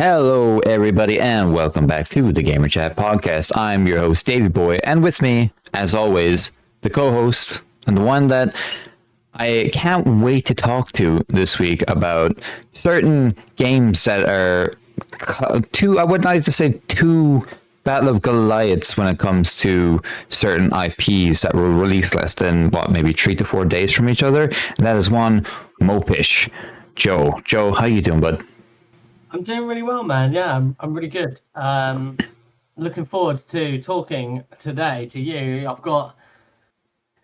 Hello, everybody, and welcome back to the Gamer Chat podcast. I'm your host, Davey Boy, and with me, as always, the co-host and the one that I can't wait to talk to this week about certain games that are two. I would like to say two Battle of Goliaths when it comes to certain IPs that will release less than maybe 3 to 4 days from each other. And that is one Mopish. Joe, how you doing, bud? I'm doing really well, man. Yeah, I'm really good. Looking forward to talking today to you.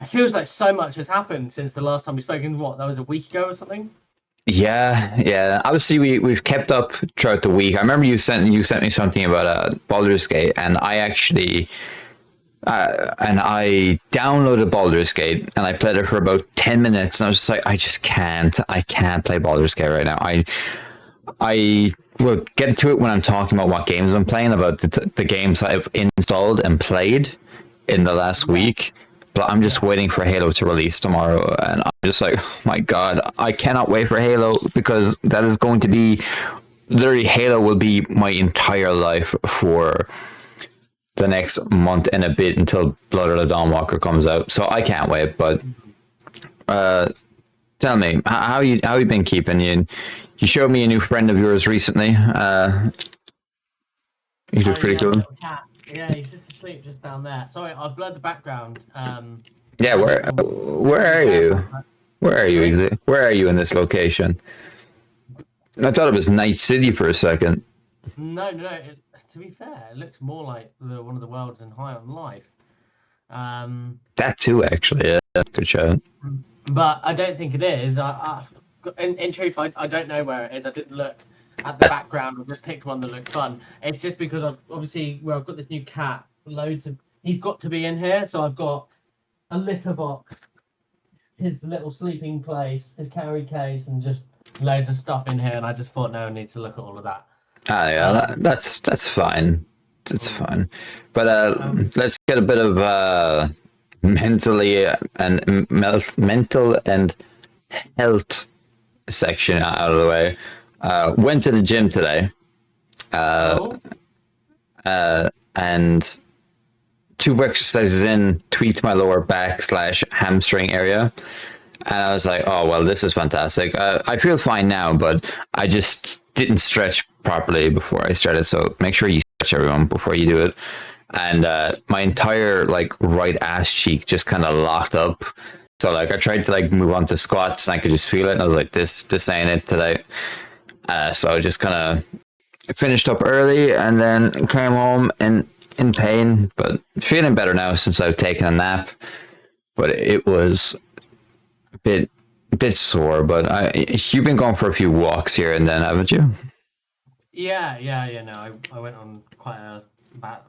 It feels like so much has happened since the last time we spoke. That was a week ago or something? Yeah. Obviously, we've kept up throughout the week. I remember you sent me something about Baldur's Gate, and I actually I downloaded Baldur's Gate and I played it for about 10 minutes, and I was just like, I can't play Baldur's Gate right now. I will get to it when I'm talking about what games I'm playing, about the games I've installed and played in the last week. But I'm just waiting for Halo to release tomorrow, and I'm just like, oh my god, I cannot wait for Halo, because that is going to be literally, Halo will be my entire life for the next month and a bit until Blood of the Dawnwalker comes out. So I can't wait. But tell me, how you been keeping? You showed me a new friend of yours recently. He looks pretty cool. Yeah, he's just asleep just down there. Sorry, I've blurred the background. Yeah, where are you? Where are you exactly? Where are you in this location? I thought it was Night City for a second. No. To be fair, it looks more like one of the worlds in High on Life. That too, actually. Yeah, good shot. But I don't think it is. In truth, I don't know where it is. I didn't look at the background. I just picked one that looked fun. It's just because I've got this new cat. He's got to be in here, so I've got a litter box, his little sleeping place, his carry case, and just loads of stuff in here. And I just thought no one needs to look at all of that. Yeah, that's fine. That's fine. But let's get a bit of mental and health section out of the way. Went to the gym today, and 2 exercises in, tweaked my lower back / hamstring area, and I was like, oh well, this is fantastic. I feel fine now, but I just didn't stretch properly before I started. So make sure you stretch, everyone, before you do it. And my entire right ass cheek just kind of locked up. So I tried to move on to squats, and I could just feel it, and I was like, this ain't it today. So I just kind of finished up early and then came home in pain, but feeling better now since I've taken a nap. But it was a bit sore. But you've been going for a few walks here and then, haven't you? Yeah. No, I went on about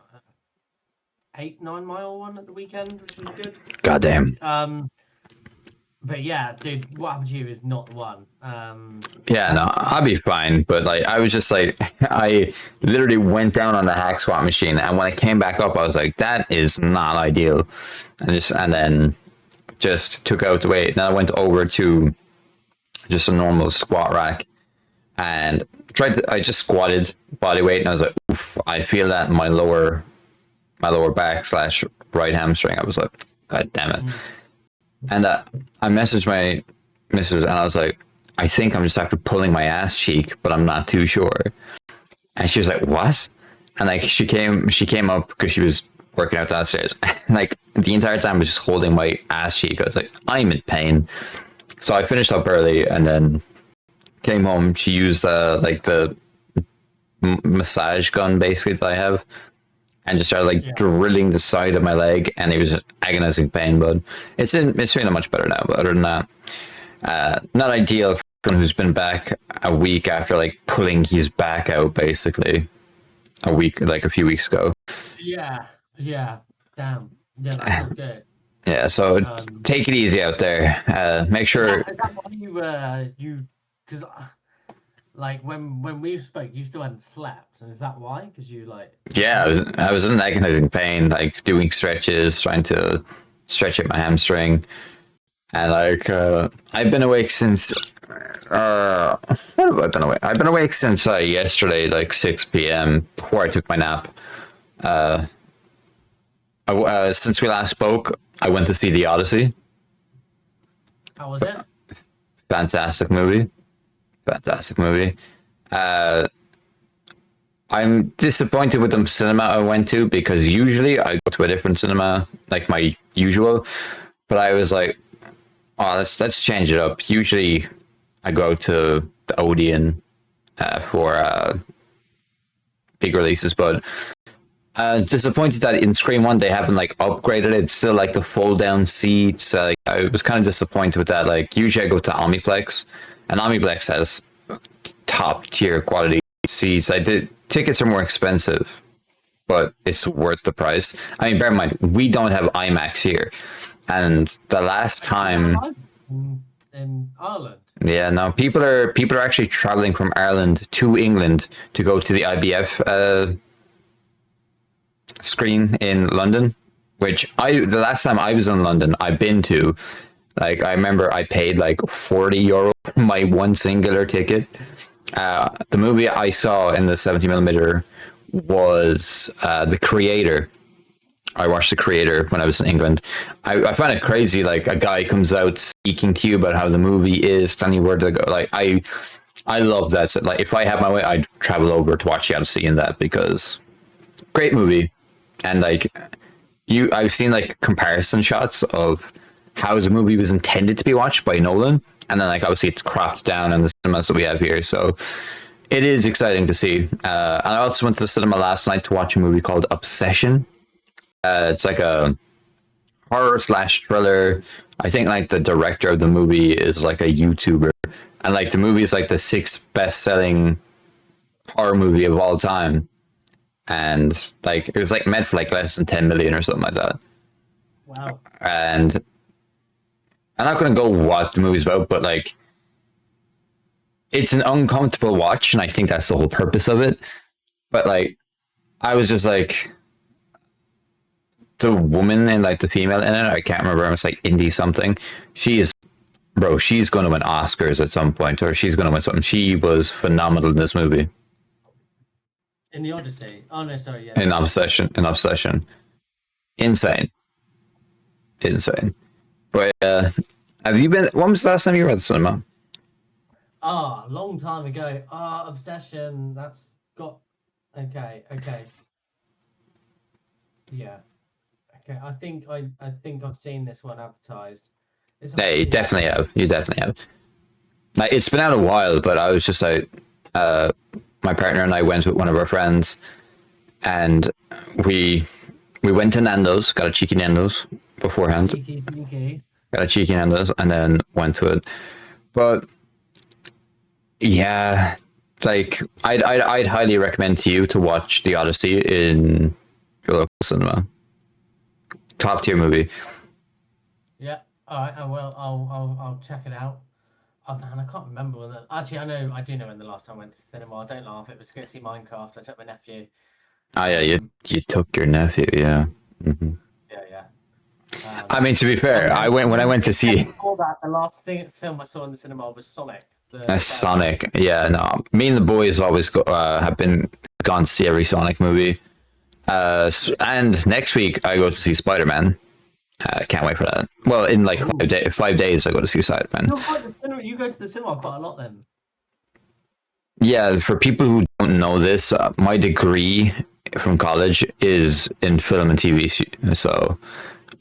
8-9 mile one at the weekend, which was good. Goddamn. But yeah, dude, what happened to you is not the one. Yeah, no, I'll be fine. But I was just I literally went down on the hack squat machine, and when I came back up, I was like, that is not ideal. And then just took out the weight. Then I went over to just a normal squat rack and I just squatted body weight, and I was like, oof, I feel that in my lower back / right hamstring. I was like, god damn it. And I messaged my missus, and I was like, I think I'm just after pulling my ass cheek, but I'm not too sure. And she was like, what? And she came up because she was working out downstairs. The entire time I was just holding my ass cheek. I was like, I'm in pain. So I finished up early and then came home. She used the massage gun basically that I have, and just started drilling the side of my leg, and it was agonizing pain. But it's feeling much better now. But other than that, not ideal for someone who's been back a week after pulling his back out basically a few weeks ago. Yeah, damn, yeah, that's not good. Yeah, so take it easy out there. Make sure. Is that why you because when we spoke, you still hadn't slept, and is that why? Because you Yeah, I was in agonizing pain, doing stretches, trying to stretch out my hamstring, and I've been awake since What have I been awake? I've been awake since yesterday, like 6 p.m. before I took my nap. Since we last spoke, I went to see The Odyssey. How was it? Fantastic movie. Fantastic movie. I'm disappointed with the cinema I went to because usually I go to a different cinema, like my usual. But I was like, oh, let's change it up. Usually I go to the Odeon for big releases, but disappointed that in Scream 1 they haven't like upgraded it. It's still like the fold down seats. I was kind of disappointed with that. Like usually I go to Omniplex, and Omniplex has top tier quality seats. Tickets are more expensive, but it's worth the price. I mean, bear in mind we don't have IMAX here, and the last time in Ireland. Yeah, no, people are actually traveling from Ireland to England to go to the IBF screen in London, which the last time I was in London, I've been to, like, I remember I paid like €40 for my one singular ticket. The movie I saw in the 70mm was The Creator. I watched The Creator when I was in England. I find it crazy, like a guy comes out speaking to you about how the movie is, telling you where to go. Like I love that. So, like if I had my way, I'd travel over to watch the Odyssey in that because great movie. And like I've seen like comparison shots of how the movie was intended to be watched by Nolan, and then like obviously it's cropped down in the cinemas that we have here. So it is exciting to see. And I also went to the cinema last night to watch a movie called Obsession. It's like a horror / thriller. I think like the director of the movie is like a YouTuber, and like the movie is like the 6th best-selling horror movie of all time, and like it was like meant for like less than 10 million or something like that. Wow. And I'm not gonna go what the movie's about, but like it's an uncomfortable watch, and I think that's the whole purpose of it. But like I was just like, the woman and like the female in it, I can't remember, it's like Indie something. She's going to win Oscars at some point, or she's going to win something. She was phenomenal in this movie. In The Odyssey? Oh no, sorry, yeah. In Obsession. Insane. But have you been, when was the last time you were at the cinema? A long time ago. Obsession, that's got, okay. Yeah. Okay, I think I've seen this one advertised. Yeah, you definitely have. Like, it's been out a while, but I was just like, my partner and I went with one of our friends, and we went to Nando's, got a cheeky Nando's beforehand. Cheeky. Got a cheeky Nando's, and then went to it. But yeah, like I'd highly recommend to you to watch The Odyssey in your local cinema. Top tier movie. Yeah. All right. I'll check it out. Oh man, I can't remember when. Actually, I do know when the last time I went to cinema. Don't laugh. It was to go see Minecraft. I took my nephew. Oh yeah, you took your nephew. Yeah. Mm-hmm. Yeah. I mean, to be fair, when I went to see. Before that, the last film I saw in the cinema was Sonic. Sonic. Yeah. No, me and the boys always have gone to see every Sonic movie. And next week I go to see Spider-Man. Can't wait for that. Well, in like 5 days I go to see Spider-Man. You go to the cinema quite a lot then. Yeah, for people who don't know this, my degree from college is in film and TV, so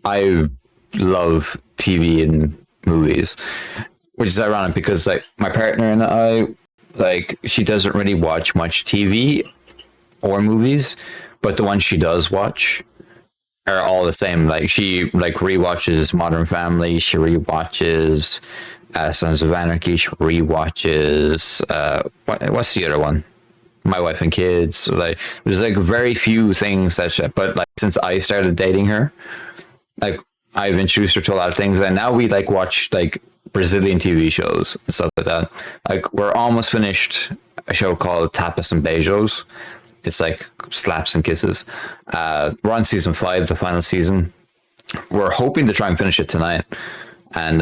I love TV and movies, which is ironic because like my partner and I, like, she doesn't really watch much TV or movies, but the ones she does watch are all the same. Like she like rewatches Modern Family, she rewatches Sons of Anarchy, she rewatches what's the other one? My Wife and Kids. Like there's like very few things but like since I started dating her, like I've introduced her to a lot of things, and now we like watch like Brazilian TV shows and stuff like that. Like we're almost finished a show called Tapas and Beijos. It's like slaps and kisses. We're on season 5, the final season. We're hoping to try and finish it tonight. And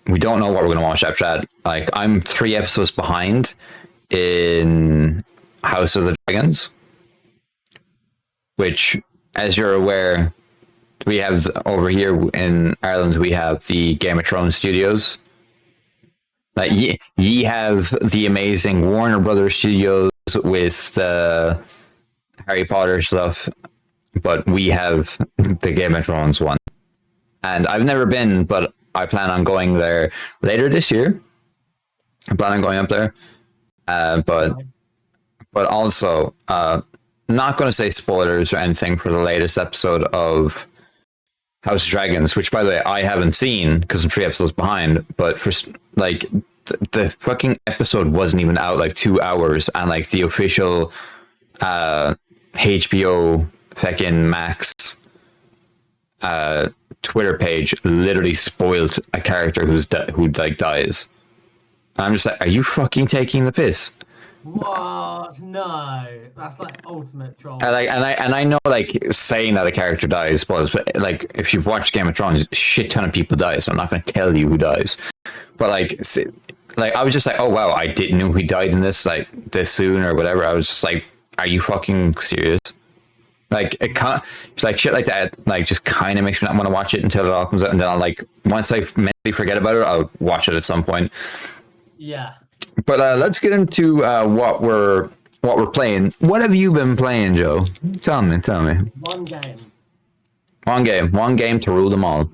we don't know what we're gonna watch after that. Like, I'm 3 episodes behind in House of the Dragons, which, as you're aware, we have over here in Ireland. We have the Game of Thrones studios. Like, ye have the amazing Warner Brothers studios with Harry Potter stuff, but we have the Game of Thrones one. And I've never been, but I plan on going there later this year. I plan on going up there, but also not going to say spoilers or anything for the latest episode of House of Dragons, which, by the way, I haven't seen because I'm 3 episodes behind. But for like the fucking episode wasn't even out like 2 hours, and like the official HBO fucking Max Twitter page literally spoiled a character who like dies. And I'm just like, are you fucking taking the piss? What? No, that's like ultimate troll. And I know, like, saying that a character dies spoils, but like if you've watched Game of Thrones, a shit ton of people die, so I'm not going to tell you who dies. But like I was just like, oh wow, I didn't know he died in this this soon or whatever. I was just like, are you fucking serious? Like, it can't, like, shit like that, like, just kind of makes me not want to watch it until it all comes out, and then I'll, like, once I mentally forget about it, I'll watch it at some point. Yeah. But let's get into what we're playing. What have you been playing, Joe? Tell me. One One game to rule them all.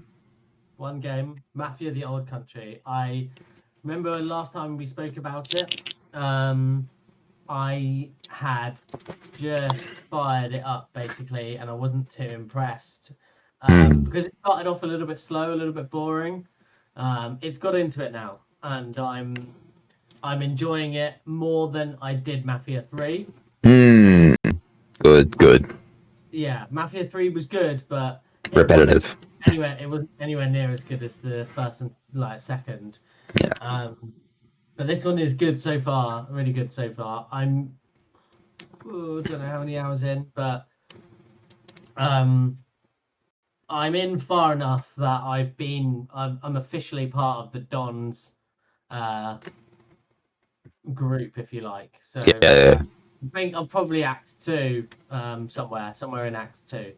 One game, Mafia: The Old Country. I remember last time we spoke about it. I had just fired it up basically, and I wasn't too impressed because it started off a little bit slow, a little bit boring. It's got into it now, and I'm enjoying it more than I did Mafia 3. Good. Yeah, Mafia 3 was good, but repetitive. It wasn't anywhere near as good as the first and second. Yeah. But this one is good so far, really good so far. I'm don't know how many hours in, but I'm in far enough that I'm officially part of the Dons group, if you like. So yeah. I think I'm probably Act 2, somewhere in Act 2.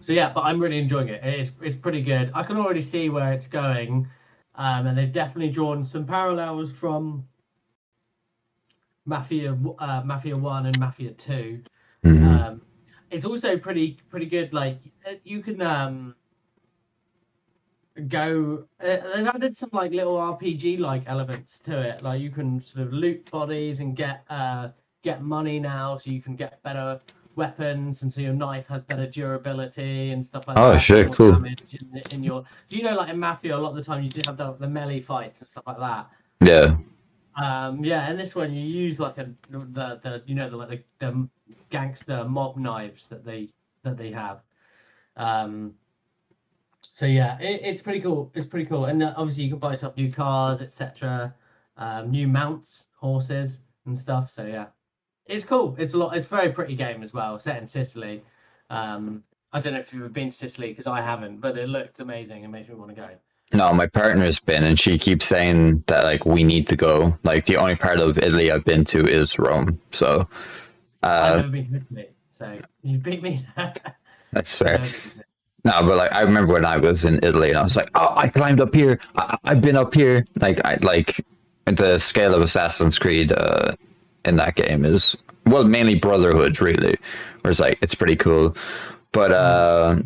So yeah, but I'm really enjoying it. It's pretty good. I can already see where it's going. And they've definitely drawn some parallels from Mafia 1 and Mafia 2. It's also pretty good. Like, you can go. They've added some like little RPG like elements to it. Like, you can sort of loot bodies and get money now, so you can get better weapons, and so your knife has better durability and stuff like that. Oh shit, cool. In your, do you know, like in Mafia, a lot of the time you do have the melee fights and stuff like that. Yeah. Yeah, and this one you use like the gangster mob knives that they have. So yeah, it's pretty cool. It's pretty cool, and obviously you can buy yourself new cars, etc., new mounts, horses, and stuff. So yeah. It's cool. It's a very pretty game as well, set in Sicily. I don't know if you've ever been to Sicily, because I haven't, but it looked amazing. It makes me want to go. No, my partner's been, and she keeps saying that like we need to go. Like, the only part of Italy I've been to is Rome. So I've never been to Italy, so you beat me. That's fair. No, but like I remember when I was in Italy, and I was like, oh, I climbed up here. I've been up here. Like, the scale of Assassin's Creed in that game is, well, mainly Brotherhood, really, where it's like, it's pretty cool. But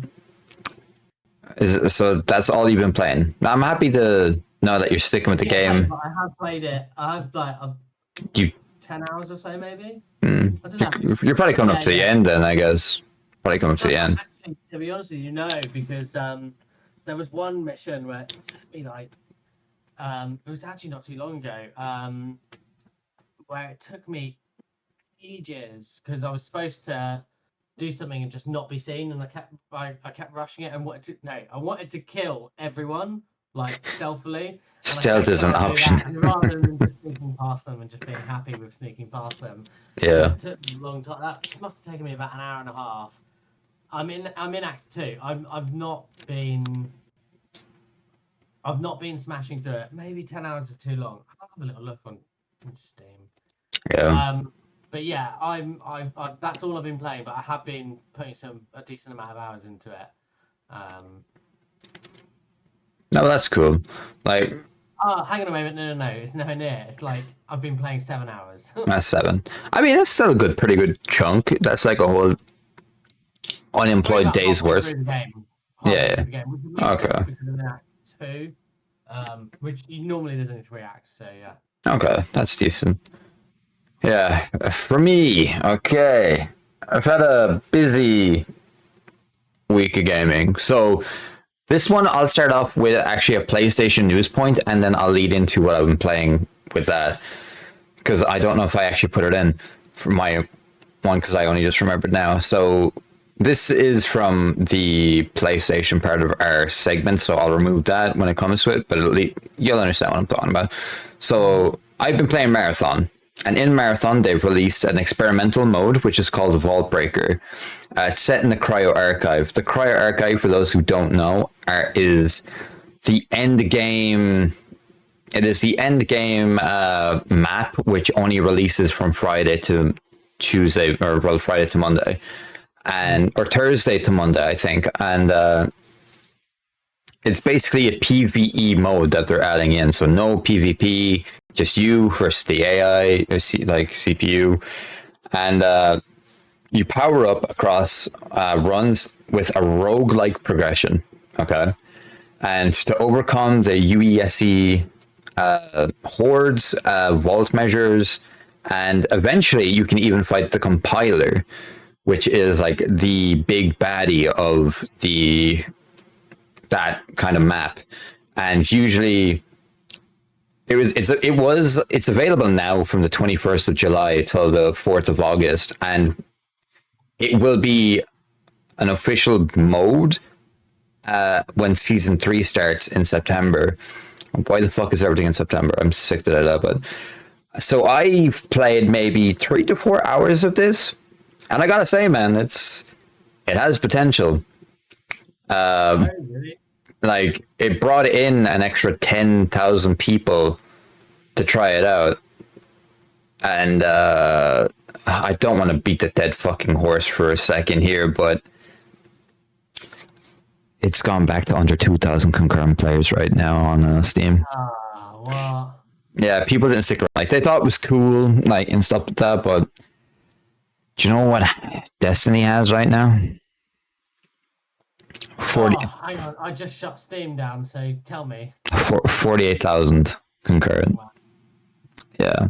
so that's all you've been playing. Now, I'm happy to know that you're sticking with the game. I have played it. I have like 10 hours or so, maybe. I don't know. You're probably coming up to the end then, I guess. Probably coming up to the end. Actually, to be honest with you, no, because there was one mission where it was actually not too long ago, where it took me ages because I was supposed to do something and just not be seen, and I kept rushing it and I wanted to kill everyone, like, stealthily. Stealth is an option. And rather than just sneaking past them and just being happy with sneaking past them. Yeah. It took me a long time. That must have taken me about an hour and a half. I'm in Act 2. I've not been I've not been smashing through it. Maybe 10 hours is too long. I'll have a little look on Steam. Yeah. But yeah, I that's all I've been playing. But I have been putting a decent amount of hours into it. No, that's cool. Like, Oh, hang on a moment. No. It's nowhere near. It's like I've been playing 7 hours. that's 7. I mean, that's still a pretty good chunk. That's like a whole unemployed day's worth. Yeah. Okay. Two, which normally there's only 3 acts, so yeah. Okay, that's decent. Yeah, for me, okay. I've had a busy week of gaming. So this one, I'll start off with actually a PlayStation news point, and then I'll lead into what I've been playing with that. Because I don't know if I actually put it in for my one, because I only just remembered now. So this is from the PlayStation part of our segment, so I'll remove that when it comes to it, but you'll understand what I'm talking about. So I've been playing Marathon, and in Marathon, they've released an experimental mode, which is called Vault Breaker. It's set in the Cryo Archive. The Cryo Archive, for those who don't know, is the end game. It is the end game map, which only releases from Friday to Tuesday, or well, Friday to Monday, or Thursday to Monday, I think. And it's basically a PvE mode that they're adding in. So no PvP, just you versus the AI, like CPU, and you power up across runs with a roguelike progression. Okay, and to overcome the UESE hordes, vault measures, and eventually you can even fight the compiler, which is like the big baddie of that kind of map. And usually it's available now from the 21st of July till the 4th of August, and it will be an official mode when season 3 starts in September. Why the fuck is everything in September? I'm sick to that. But so I've played maybe 3 to 4 hours of this, and I gotta say, man, it has potential. Like, it brought in an extra 10,000 people to try it out, and I don't want to beat the dead fucking horse for a second here, but it's gone back to under 2,000 concurrent players right now on Steam. What? Yeah, people didn't stick around. Like, they thought it was cool, like, and stuff like that, but do you know what Destiny has right now? 40. Hang on, I just shut Steam down, so tell me. 48,000 concurrent. Wow. Yeah.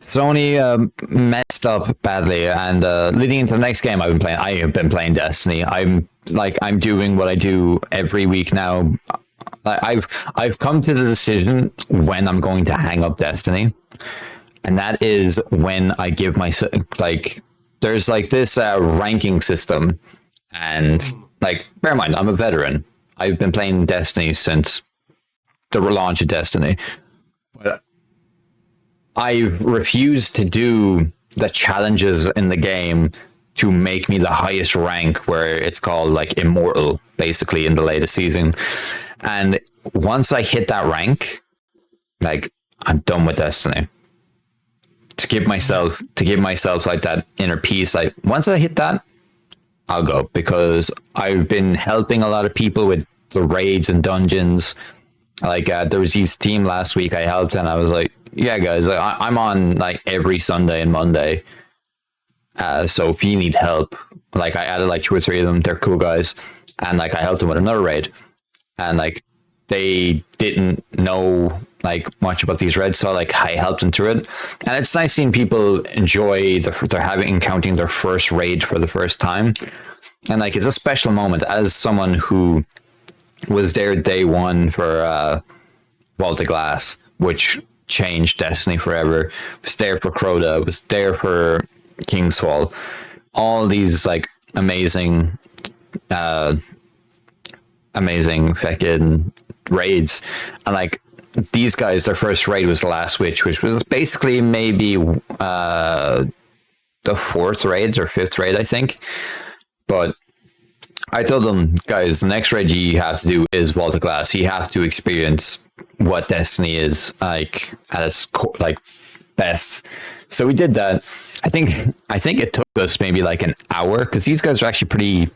Sony messed up badly, and leading into the next game I have been playing Destiny. I'm doing what I do every week now. I've come to the decision when I'm going to hang up Destiny, and that is when I give myself, like, there's like this ranking system, and like, bear in mind, I'm a veteran. I've been playing Destiny since the relaunch of Destiny, but I've refused to do the challenges in the game to make me the highest rank, where it's called like immortal, basically, in the latest season. And once I hit that rank, like, I'm done with Destiny. To give myself like that inner peace, like, once I hit that, I'll go, because I've been helping a lot of people with the raids and dungeons. Like, there was this team last week I helped, and I was like, yeah, guys, like, I'm on like every Sunday and Monday. So if you need help, like, I added like 2 or 3 of them. They're cool guys, and like I helped them with another raid, and like they didn't know like much about these raids, so like I helped them through it. And it's nice seeing people enjoy encountering their first raid for the first time, and like, it's a special moment. As someone who was there day one for Vault of Glass, which changed Destiny forever, was there for Crota, was there for King's Fall, all these like amazing fucking raids, and like, these guys, their first raid was the Last Witch, which was basically maybe the 4th raid or 5th raid, I think. But I told them, guys, the next raid you have to do is Vault of Glass. You have to experience what Destiny is like at its like best. So we did that. I think it took us maybe like an hour because these guys are actually pretty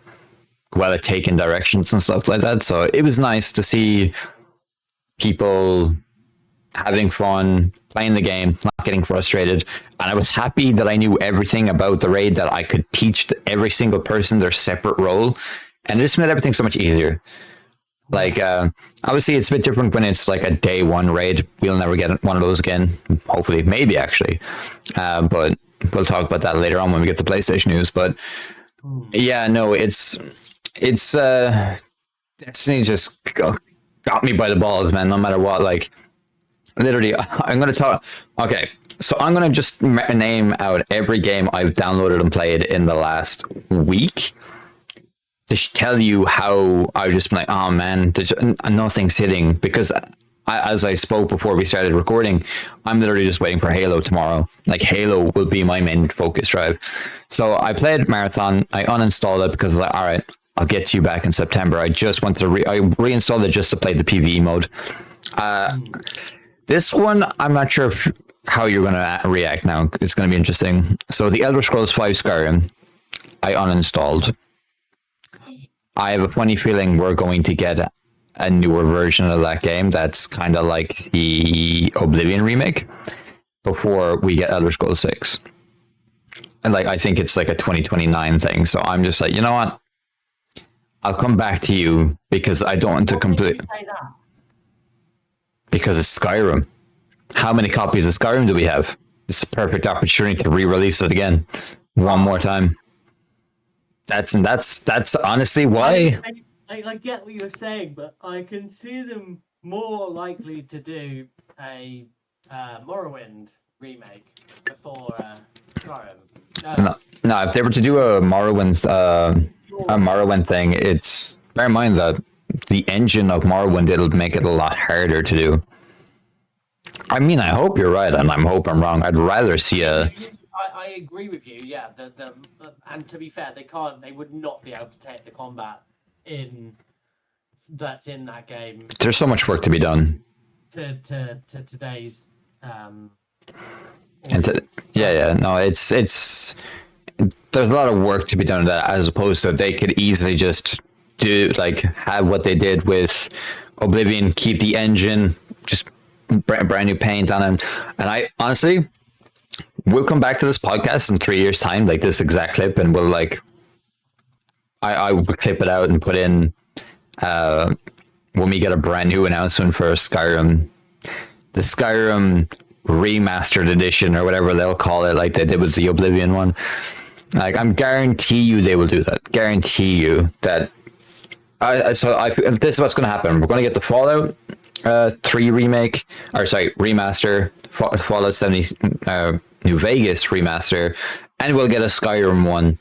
well at taking directions and stuff like that. So it was nice to see people having fun, playing the game, not getting frustrated. And I was happy that I knew everything about the raid, that I could teach every single person their separate role. And it just made everything so much easier. Like, obviously, it's a bit different when it's like a day one raid. We'll never get one of those again. Hopefully, maybe actually. But we'll talk about that later on when we get the PlayStation news. But yeah, no, it's Destiny just got me by the balls, man. No matter what, like, literally, I'm gonna talk. Okay, so I'm gonna just name out every game I've downloaded and played in the last week to tell you how I've just been like, oh man, there's nothing's hitting, because as I spoke before we started recording, I'm literally just waiting for Halo tomorrow. Like, Halo will be my main focus drive. So I played Marathon. I uninstalled it because I was like, all right, I'll get to you back in September. I just wanted to I reinstalled it just to play the PvE mode. This one, I'm not sure how you're going to react now. It's going to be interesting. So the Elder Scrolls 5 Skyrim, I uninstalled. I have a funny feeling we're going to get a newer version of that game that's kind of like the Oblivion remake before we get Elder Scrolls 6. And like, I think it's like a 2029 thing. So I'm just like, you know what? I'll come back to you because I don't want to complete. Because it's Skyrim. How many copies of Skyrim do we have? It's a perfect opportunity to re-release it again one more time. That's honestly why. I get what you're saying, but I can see them more likely to do a Morrowind remake before Skyrim. No, if they were to do a Morrowind thing, it's bear in mind that the engine of Morrowind, it'll make it a lot harder to do. I mean, I hope you're right, and I hope I'm wrong. I'd rather see a. I agree with you. Yeah, and to be fair, they would not be able to take the combat that's in that game. There's so much work to be done. To today's. No, it's there's a lot of work to be done to that, as opposed to they could easily just do like have what they did with Oblivion, keep the engine, just brand new paint on them. And I honestly, we'll come back to this podcast in 3 years' time, like this exact clip, and we'll like I will clip it out and put in when we get a brand new announcement for Skyrim, the Skyrim remastered edition or whatever they'll call it, like they did with the Oblivion one. Like, I'm guarantee you they will do that. Guarantee you that. This is what's going to happen. We're going to get the Fallout 3 remake, or sorry, remaster, Fallout 70 New Vegas remaster, and we'll get a Skyrim one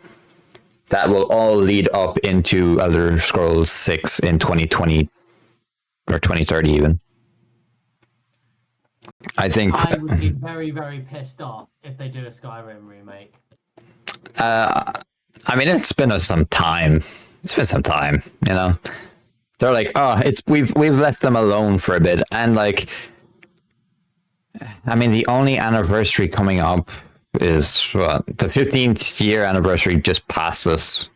that will all lead up into Elder Scrolls 6 in 2020 or 2030 even. I think I would be very, very pissed off if they do a Skyrim remake. I mean, it's been some time. It's been some time, you know. They're like, oh, we've left them alone for a bit, and like, I mean, the only anniversary coming up is what, the 15th year anniversary just passed us.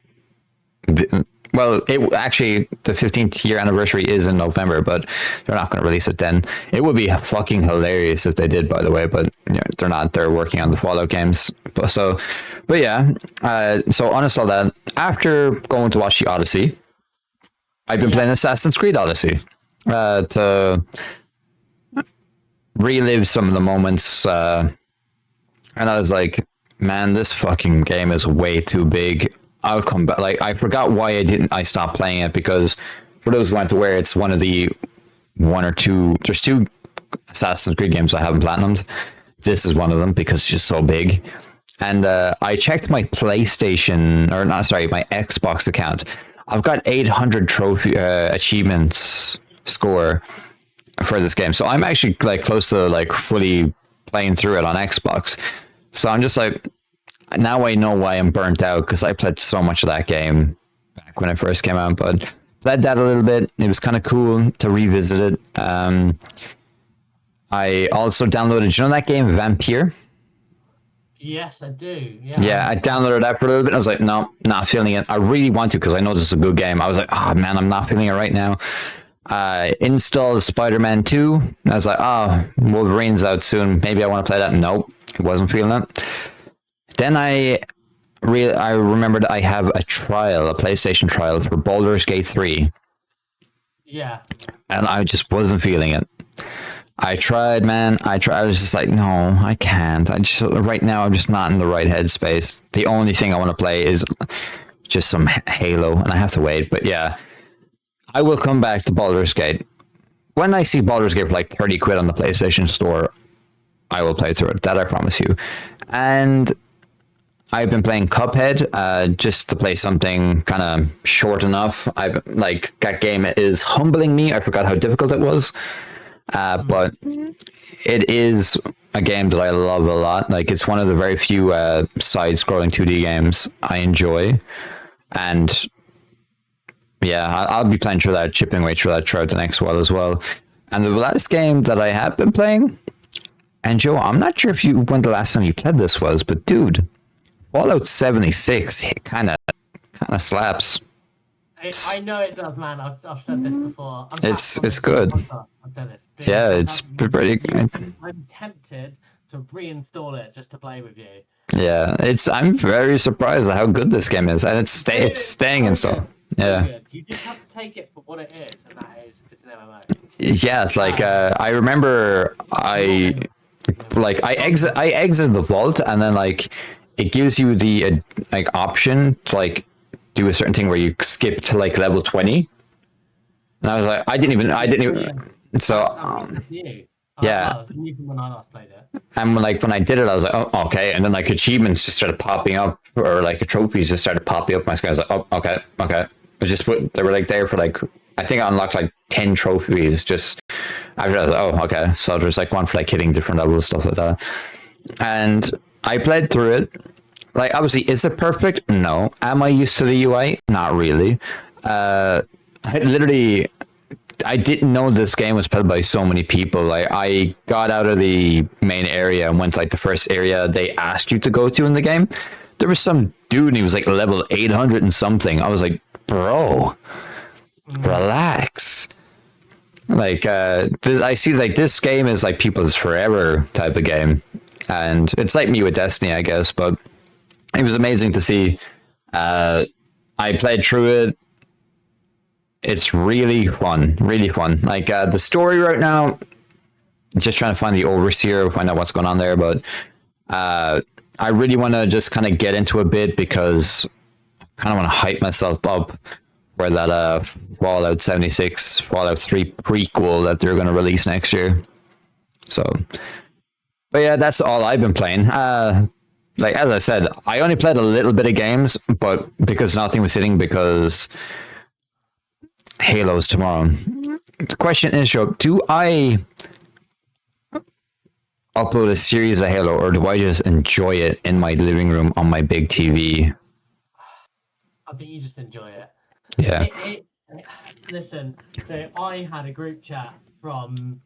Well, the 15th year anniversary is in November, but they're not going to release it then. It would be fucking hilarious if they did, by the way, but you know, they're not. They're working on the Fallout games. So yeah. So uninstall that. After going to watch the Odyssey, I've been playing Assassin's Creed Odyssey to relive some of the moments. And I was like, man, this fucking game is way too big. I'll come back. Like, I forgot why I stopped playing it, because for those who aren't aware, it's one of the there's two Assassin's Creed games I haven't platinumed. This is one of them because it's just so big. And I checked my PlayStation, my Xbox account. I've got 800 trophy achievements score for this game. So I'm actually like close to like fully playing through it on Xbox. So I'm just like, now I know why I'm burnt out, because I played so much of that game back when it first came out, but played that a little bit. It was kind of cool to revisit it. I also downloaded, you know that game Vampire? Yes, I do. Yeah, I downloaded that for a little bit. I was like, no, not feeling it. I really want to because I know this is a good game. I was like, oh man, I'm not feeling it right now. Installed Spider-Man 2. I was like, oh, Wolverine's out soon. Maybe I want to play that. Nope, I wasn't feeling it. Then I remembered I have a PlayStation trial for Baldur's Gate 3. Yeah. And I just wasn't feeling it. I tried, man. I was just like, no, I can't. Right now, I'm just not in the right headspace. The only thing I want to play is just some Halo, and I have to wait. But yeah, I will come back to Baldur's Gate. When I see Baldur's Gate for like 30 quid on the PlayStation Store, I will play through it. That I promise you. And I've been playing Cuphead just to play something kind of short enough. That game is humbling me. I forgot how difficult it was. But it is a game that I love a lot. Like, it's one of the very few side-scrolling 2D games I enjoy. And yeah, I'll be playing through that, chipping away through that throughout the next while as well. And the last game that I have been playing, and Joe, I'm not sure when the last time you played this was, but dude, Fallout 76 kind of slaps. I know it does, man. I've said this before. It's good. I've said this. Dude, yeah, it's pretty good. I'm tempted to reinstall it just to play with you. Yeah, I'm very surprised at how good this game is, and it's staying and stuff. Yeah. Good. You just have to take it for what it is, and it's an MMO. Yeah, it's like I remember I exited the vault, and then like it gives you the option to like do a certain thing where you skip to like level 20, and I was like, I didn't even. So yeah. When I last played it. And when I did it, I was like, oh, okay. And then like achievements just started popping up, or like trophies just started popping up on my screen. I was like, oh, okay. They were like there for like, I think I unlocked like 10 trophies just after. I was like, oh, okay. So there's like one for like hitting different levels, stuff like that. And I played through it. Like, obviously, is it perfect? No. Am I used to the UI? Not really. I didn't know this game was played by so many people. Like, I got out of the main area and went to like the first area they asked you to go to in the game. There was some dude and he was like level 800 and something. I was like, bro, relax. Like, I see like this game is like people's forever type of game. And it's like me with Destiny, I guess, but it was amazing to see. I played through it. It's really fun, really fun. Like the story right now, just trying to find the overseer, find out what's going on there. But I really want to just kind of get into a bit because I kind of want to hype myself up for that Fallout 76, Fallout 3 prequel that they're going to release next year. So, but yeah, that's all I've been playing. Like, as I said, I only played a little bit of games, but because nothing was hitting, because Halo's tomorrow. The question is, Joe, do I upload a series of Halo, or do I just enjoy it in my living room on my big TV? I think you just enjoy it. Yeah. Listen, so I had a group chat from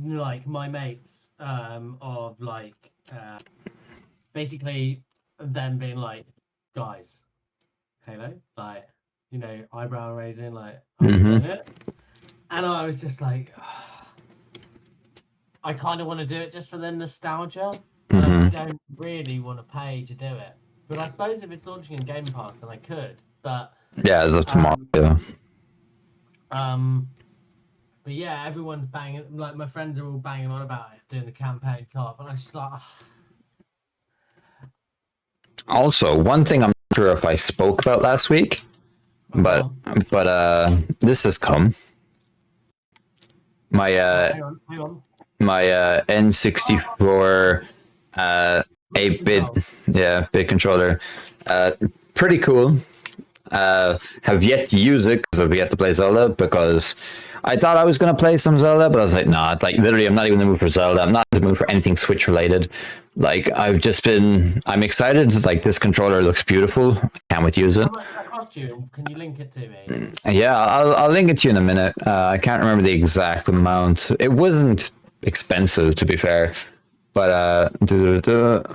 like my mates of like basically them being like, guys, Halo, like, you know, eyebrow raising, like, it. And I was just like, I kind of want to do it just for the nostalgia, but I don't really want to pay to do it. But I suppose if it's launching in Game Pass, then I could. But yeah, as of tomorrow. Yeah. But yeah, everyone's banging. Like, my friends are all banging on about it, doing the campaign co-op, and I just like. Also, one thing I'm not sure if I spoke about last week, but this has come. My hang on. My N64 8-bit bit controller, pretty cool. Have yet to use it because I've yet to play Zelda, because I thought I was going to play some Zelda, but I was like, nah, like literally, I'm not even in the mood for Zelda. I'm not in the mood for anything Switch related. Like, I'm excited. Like, this controller looks beautiful. I can't wait to use it. How much does that cost you? Can you link it to me? Yeah, I'll link it to you in a minute. I can't remember the exact amount. It wasn't expensive, to be fair. But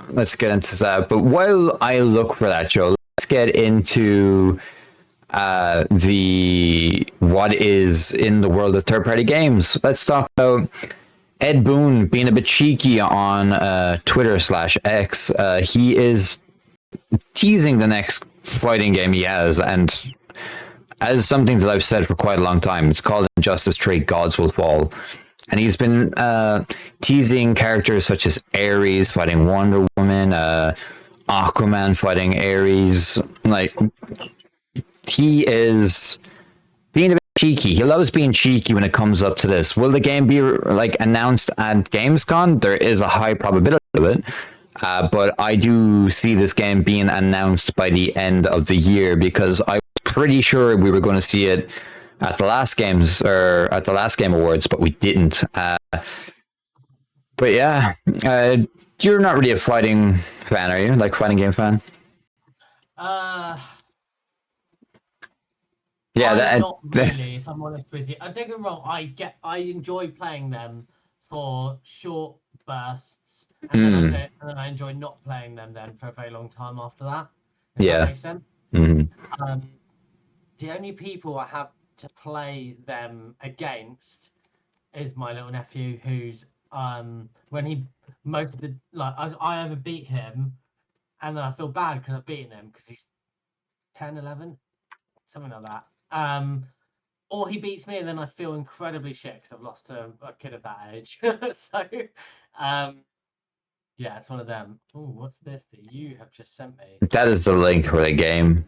let's get into that. But while I look for that, Joe, let's get into the what is in the world of third-party games. Let's talk about Ed Boon being a bit cheeky on Twitter/X. He is teasing the next fighting game he has, and as something that I've said for quite a long time, it's called Injustice 3: Gods Will Fall. And he's been teasing characters such as Ares fighting Wonder Woman, Aquaman fighting Ares. Like, he is being a bit cheeky. He loves being cheeky when it comes up to this. Will the game be like announced at Gamescom? There is a high probability of it. But I do see this game being announced by the end of the year, because I'm pretty sure we were going to see it at the last games, or at the last Game Awards, but we didn't. But yeah, you're not really a fighting fan, are you? Like, fighting game fan? Yeah, I'm not really, if I'm honest with you. Don't get me wrong, I enjoy playing them for short bursts, and then I enjoy not playing them then for a very long time after that. If yeah. that makes sense. Mm-hmm. The only people I have to play them against is my little nephew, who's when he most of the like I ever beat him, and then I feel bad because I've beaten him because he's 10, 11, something like that. Or he beats me, and then I feel incredibly shit because I've lost to a kid of that age. So, yeah, it's one of them. Oh, what's this that you have just sent me? That is the link for the game,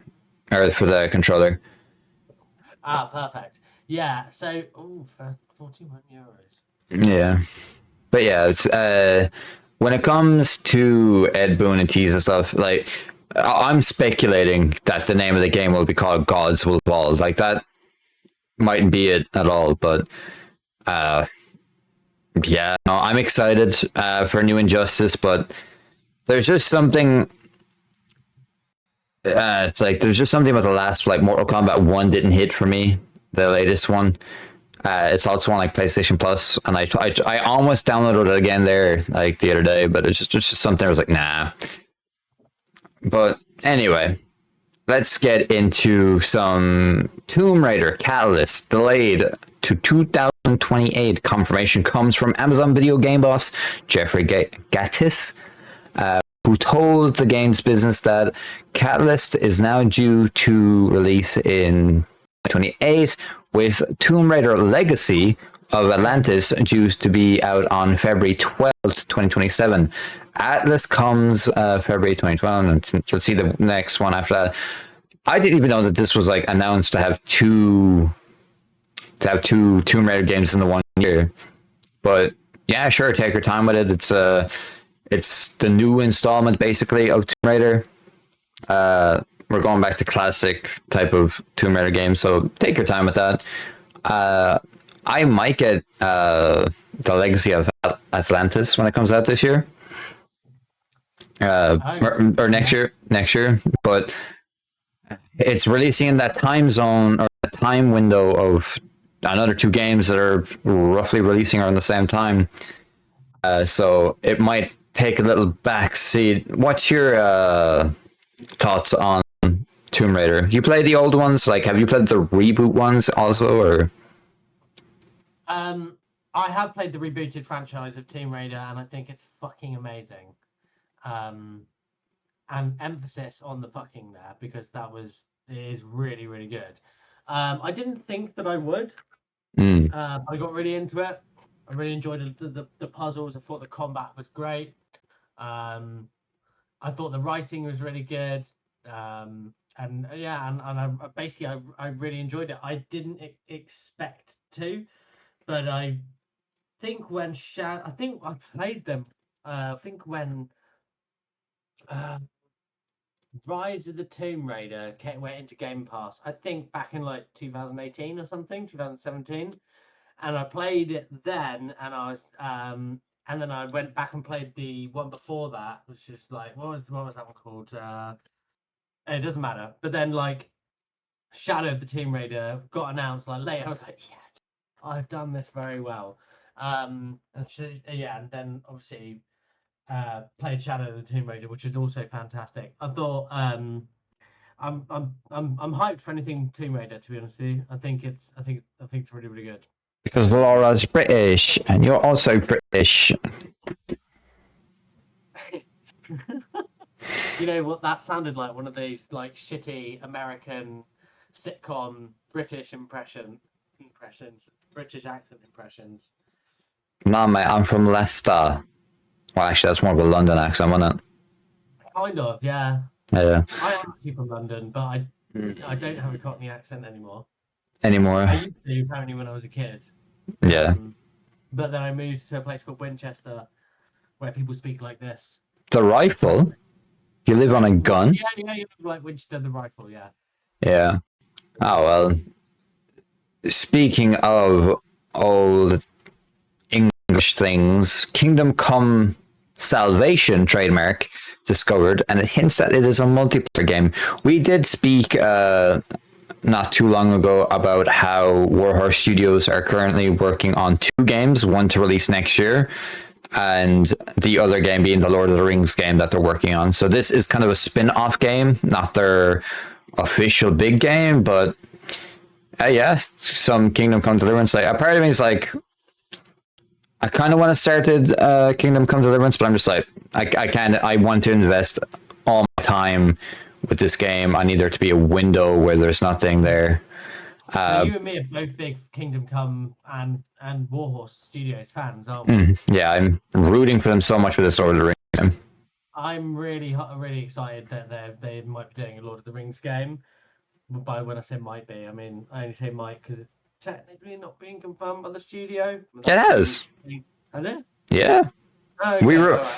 or for the controller. Ah, perfect. Yeah, so, for 41 euros. Yeah. But yeah, it's, when it comes to Ed Boon and tease and stuff, like, I'm speculating that the name of the game will be called Gods Will Fall. Like, that mightn't be it at all, but yeah, no, I'm excited for a new Injustice, but there's just something. It's like there's just something about the last, like, Mortal Kombat 1 didn't hit for me. The latest one. It's also on like PlayStation Plus, and I almost downloaded it again there like the other day, but it's just something I was like, nah. But anyway, let's get into some Tomb Raider Catalyst delayed to 2028. Confirmation comes from Amazon video game boss Jeffrey Gattis, who told the games business that Catalyst is now due to release in 2028, with Tomb Raider Legacy of Atlantis due to be out on February 12th, 2027. Atlas comes February 2012, and you'll see the next one after that. I didn't even know that this was like announced to have two Tomb Raider games in the 1 year. But yeah, sure, take your time with it. It's the new installment basically of Tomb Raider. We're going back to classic type of Tomb Raider games, so take your time with that. I might get the Legacy of Atlantis when it comes out this year, or next year. But it's releasing in that time zone, or that time window of another two games that are roughly releasing around the same time. So it might take a little back seat. What's your thoughts on Tomb Raider? You play the old ones? Like, have you played the reboot ones also, or? I have played the rebooted franchise of Tomb Raider, and I think it's fucking amazing. And emphasis on the fucking there, because it is really, really good. I didn't think that I would. I got really into it. I really enjoyed the puzzles. I thought the combat was great. I thought the writing was really good. And yeah, and I basically I really enjoyed it. I didn't expect to, but I think when I think I played them. I think when Rise of the Tomb Raider went into Game Pass, I think back in like 2018 or something, 2017. And I played it then, and and then I went back and played the one before that, which is like, what was that one called? It doesn't matter. But then like Shadow of the Tomb Raider got announced like later. I was like, yeah, I've done this very well. And then obviously played Shadow of the Tomb Raider, which is also fantastic. I thought I'm hyped for anything Tomb Raider, to be honest with you. I think it's really, really good. Because Laura's British, and you're also British. You know what? That sounded like one of these like shitty American sitcom British impressions, British accent impressions. Nah, mate, I'm from Leicester. Well, actually, that's more of a London accent, wasn't it? Kind of, yeah. Yeah. I am actually from London, but I don't have a Cockney accent anymore. Anymore. I used to apparently when I was a kid. Yeah. But then I moved to a place called Winchester, where people speak like this. The rifle? You live on a gun? Yeah, you live like Winchester the rifle, yeah. Yeah. Oh, well. Speaking of old English things, Kingdom Come Salvation trademark discovered, and it hints that it is a multiplayer game. We did speak not too long ago about how Warhorse Studios are currently working on 2 games, one to release next year, and the other game being the Lord of the Rings game that they're working on. So this is kind of a spin-off game, not their official big game, but yeah, some Kingdom Come Deliverance. Like, a part of me is like, I kind of want to start Kingdom Come Deliverance, but I'm just like, I want to invest all my time with this game. I need there to be a window where there's nothing there. So you and me are both big Kingdom Come and Warhorse Studios fans, aren't we? Yeah, I'm rooting for them so much with this Lord of the Rings game. I'm really excited that they might be doing a Lord of the Rings game. By when I say might be, I mean I only say might because it's technically not being confirmed by the studio. It has. Has it? Yeah. Okay, We were right.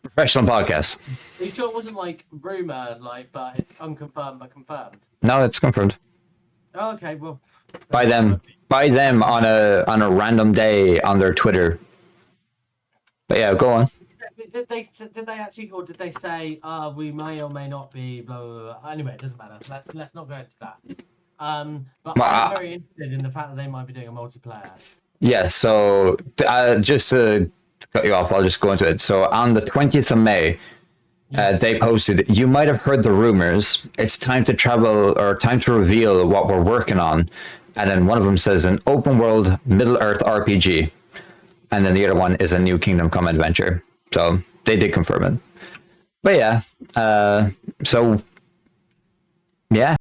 professional podcast. Are you sure it wasn't like rumor, but it's unconfirmed but confirmed? No, it's confirmed. Oh, okay, well. By them on a random day on their Twitter. But yeah, go on. Did they actually, or did they say we may or may not be blah blah blah? Anyway, it doesn't matter. Let's not go into that. But I'm very interested in the fact that they might be doing a multiplayer. Yeah, so just to cut you off, I'll just go into it. So on the 20th of May, they posted, "You might have heard the rumors. It's time to travel, or time to reveal what we're working on." And then one of them says an open world Middle-earth RPG. And then the other one is a new Kingdom Come adventure. So they did confirm it. But yeah, so yeah,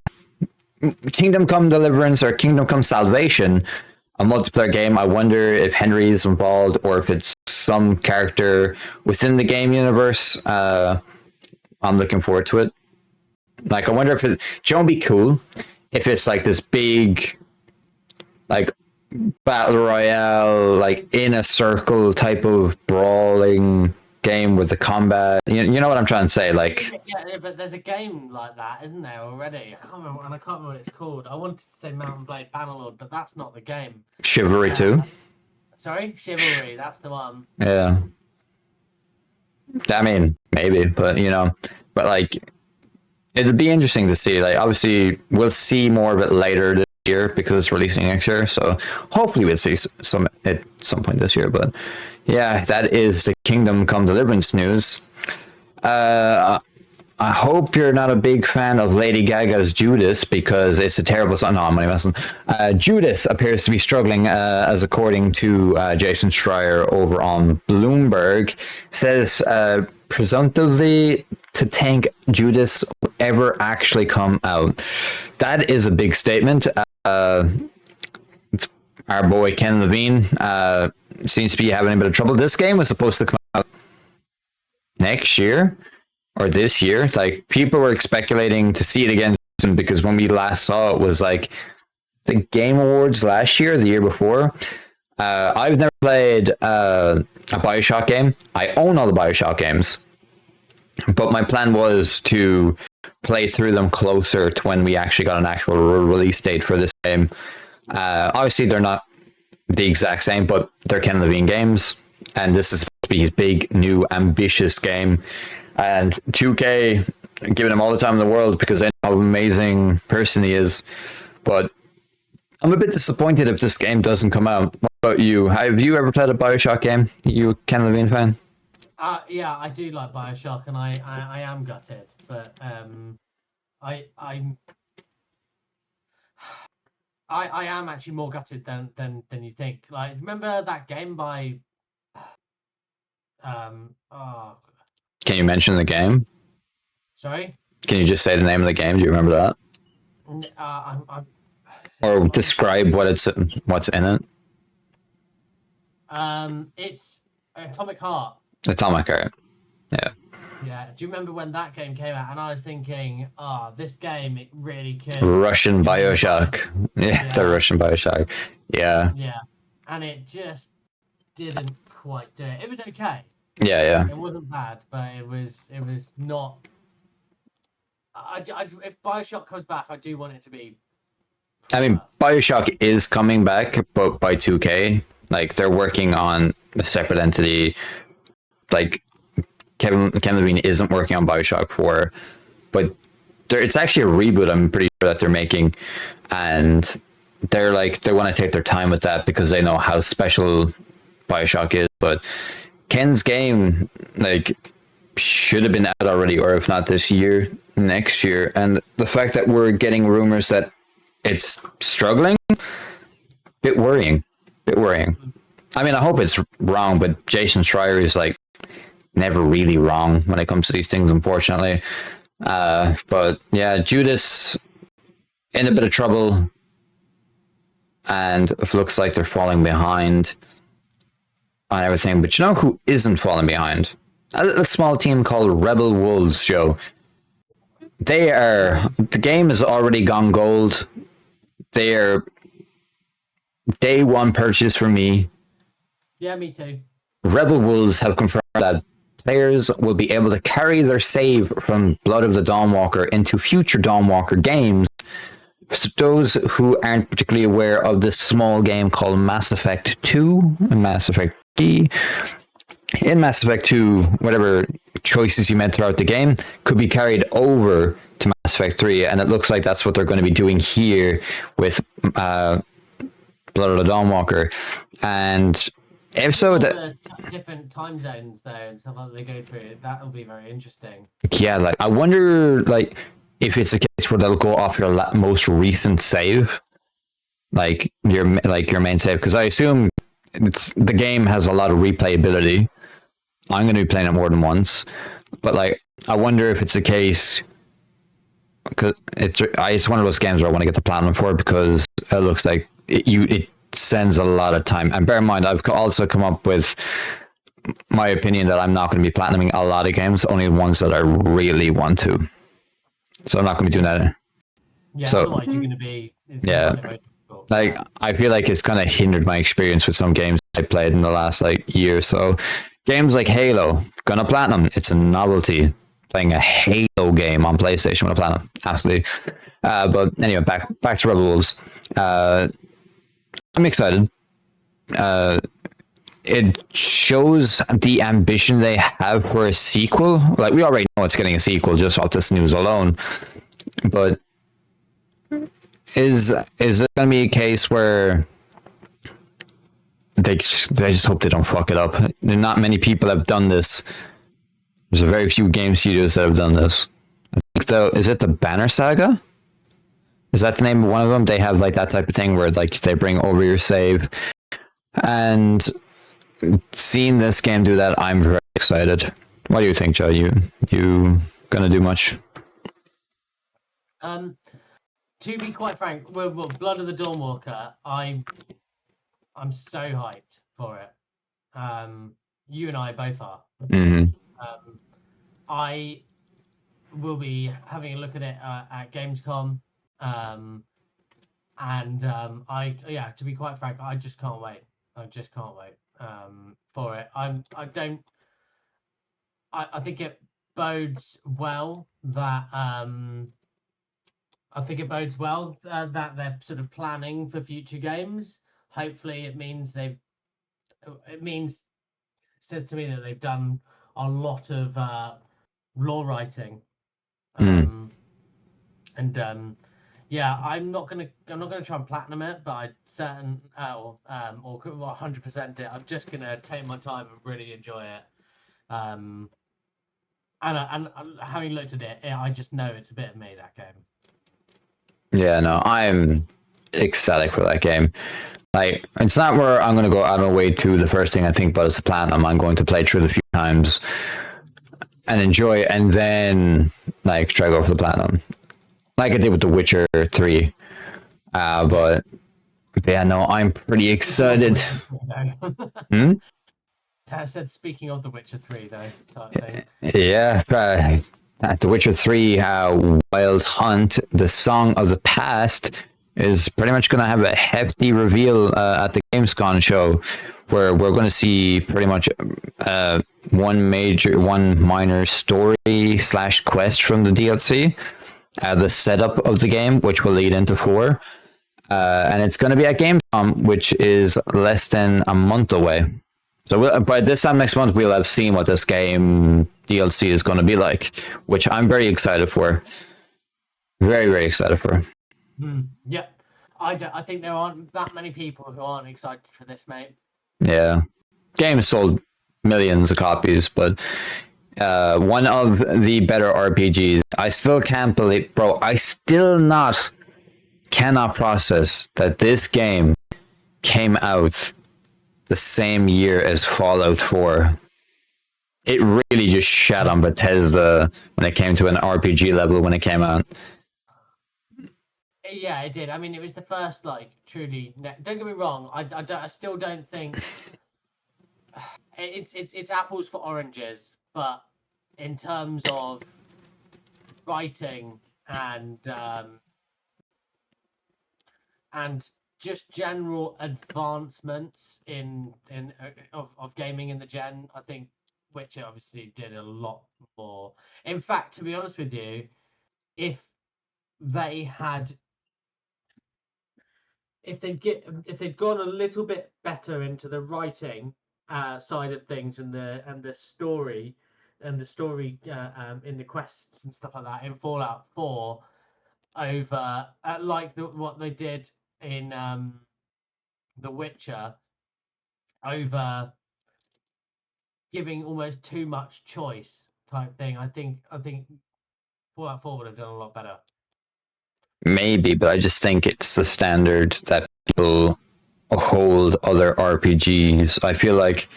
Kingdom Come Deliverance or Kingdom Come Salvation, a multiplayer game. I wonder if Henry is involved or if it's some character within the game universe. I'm looking forward to it. Like, I wonder if it, do you know what would be cool? If it's like this big, like, battle royale, like in a circle type of brawling game with the combat. You know what I'm trying to say? Like, yeah, but there's a game like that, isn't there already? I can't remember what it's called. I wanted to say Mountain Blade Bannerlord, but that's not the game. Chivalry 2. Sorry, Chivalry. That's the one. Yeah. I mean, maybe, but but like, it'd be interesting to see. Like, obviously, we'll see more of it later this year because it's releasing next year. So hopefully, we'll see some at some point this year. But yeah, that is the Kingdom Come Deliverance news. I hope you're not a big fan of Lady Gaga's Judas because it's a terrible song. No, I'm only messing. Judas appears to be struggling, as according to Jason Schreier over on Bloomberg, says presumptively to think Judas will ever actually come out. That is a big statement. Our boy Ken Levine seems to be having a bit of trouble. This game was supposed to come out next year or this year. Like, people were speculating to see it again soon because when we last saw it was like the Game Awards last year, the year before. I've never played a BioShock game. I own all the BioShock games, but my plan was to play through them closer to when we actually got an actual release date for this game. Obviously, they're not the exact same, but they're Ken Levine games, and this is supposed to be his big, new, ambitious game. And 2K giving him all the time in the world because they know how amazing person he is. But I'm a bit disappointed if this game doesn't come out. What about you? Have you ever played a Bioshock game? You a Ken Levine fan? Yeah, I do like Bioshock, and I am gutted, but I am actually more gutted than you think. Like, remember that game by oh, Can you mention the game? sorry? Can you just say the name of the game? Do you remember that? I'm Or describe what's in it? It's Atomic Heart. Atomic Heart. Yeah. Yeah. Do you remember when that game came out? And I was thinking, this game, it really could. Russian Bioshock. Yeah, the Russian Bioshock. Yeah. Yeah. And it just didn't quite do it. It was okay. Yeah. It wasn't bad, but it was not. If Bioshock comes back, I do want it to be. I mean, Bioshock is coming back, but by 2K. Like, they're working on a separate entity. Like, Ken Levine isn't working on Bioshock 4, but it's actually a reboot, I'm pretty sure, that they're making. And they're like, they want to take their time with that because they know how special Bioshock is. But Ken's game, like, should have been out already, or if not this year, next year. And the fact that we're getting rumors that it's struggling, bit worrying. I mean, I hope it's wrong, but Jason Schreier is like never really wrong when it comes to these things, unfortunately. But yeah, Judas in a bit of trouble, and it looks like they're falling behind on everything. But you know who isn't falling behind? A little small team called Rebel Wolves, Joe. The game has already gone gold. They are day one purchase for me. Yeah, me too. Rebel Wolves have confirmed that players will be able to carry their save from Blood of the Dawnwalker into future Dawnwalker games. For those who aren't particularly aware of this small game called Mass Effect 2 and Mass Effect D, in Mass Effect 2, whatever choices you made throughout the game could be carried over to Mass Effect 3, and it looks like that's what they're going to be doing here with Blood of the Dawnwalker. And if so, the different time zones there and stuff like that they go through, that will be very interesting. Yeah, like I wonder, like if it's a case where they'll go off your most recent save, like your main save, because I assume the game has a lot of replayability. I'm going to be playing it more than once, but like I wonder if it's a case, because it's one of those games where I want to get the platinum for it because it looks like it sends a lot of time. And bear in mind, I've also come up with my opinion that I'm not going to be platinuming a lot of games, only ones that I really want to. So I'm not going to be doing that. Yeah, so, otherwise you're going to be... Like, I feel like it's kind of hindered my experience with some games I played in the last year or so. Games like Halo, gonna platinum. It's a novelty. Playing a Halo game on PlayStation with a platinum. Absolutely. But anyway, back to Rebel Wolves. I'm excited. It shows the ambition they have for a sequel. Like, we already know it's getting a sequel just off this news alone. But is it going to be a case where they just hope they don't fuck it up? Not many people have done this. There's a very few game studios that have done this. I think is it the Banner Saga? Is that the name of one of them? They have like that type of thing where like they bring over your save. And seeing this game do that, I'm very excited. What do you think, Joe? You gonna do much? To be quite frank, well, Blood of the Dawnwalker, I'm so hyped for it. You and I both are. Mm-hmm. I will be having a look at it at Gamescom. To be quite frank, I just can't wait. I just can't wait for it. I think it bodes well that I think it bodes well that they're sort of planning for future games. Hopefully, it means says to me that they've done a lot of lore writing, Mm. yeah, I'm not gonna try and platinum it, but I or 100% it. I'm just gonna take my time and really enjoy it. Um, and having looked at it, I just know it's a bit of me, that game. Yeah, no, I'm ecstatic for that game. Like, it's not where I'm going to go out of my way to. The first thing I think about is the platinum. I'm going to play through it a few times and enjoy it, and then like try to go for the platinum, like I did with The Witcher 3. But yeah, no, I'm pretty excited. Hmm? I said, speaking of The Witcher 3, though, type thing. Yeah, The Witcher 3 Wild Hunt, the Song of the Past, is pretty much going to have a hefty reveal at the Gamescom show, where we're going to see pretty much one minor story / quest from the DLC, the setup of the game, which will lead into 4. And it's going to be at Gamescom, which is less than a month away. So by this time next month, we'll have seen what this game DLC is going to be like, which I'm very excited for. Very, very excited for. Yeah, I think there aren't that many people who aren't excited for this, mate. Yeah. Game sold millions of copies, but one of the better RPGs. I still can't believe, bro, cannot process that this game came out the same year as Fallout 4. It really just shat on Bethesda when it came to an RPG level when it came out. Yeah, it did. I mean, it was the first, like, truly. Don't get me wrong. I still don't think it's apples for oranges, but in terms of writing and just general advancements of gaming in the gen, I think Witcher obviously did a lot more. In fact, to be honest with you, if they'd gone a little bit better into the writing side of things and the story in the quests and stuff like that in Fallout 4 over what they did in The Witcher, over giving almost too much choice type thing, I think Fallout 4 would have done a lot better. Maybe, but I just think it's the standard that people hold other RPGs. I feel like,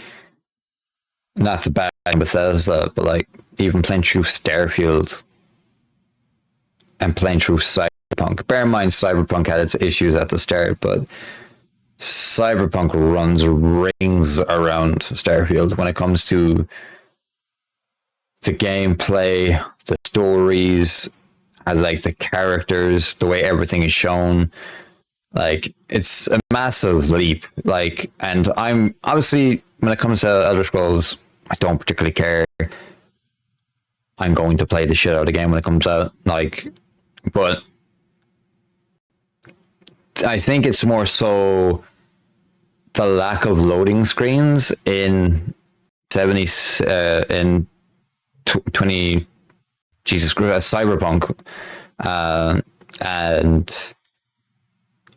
not to bad Bethesda, but like even playing through Starfield and playing through Cyberpunk. Bear in mind, Cyberpunk had its issues at the start, but Cyberpunk runs rings around Starfield when it comes to the gameplay, the stories, and like the characters, the way everything is shown. Like, it's a massive leap. Like, and I'm obviously, when it comes to Elder Scrolls, I don't particularly care. I'm going to play the shit out of the game when it comes out. Like, but I think it's more so the lack of loading screens in 20 Jesus Christ, Cyberpunk, and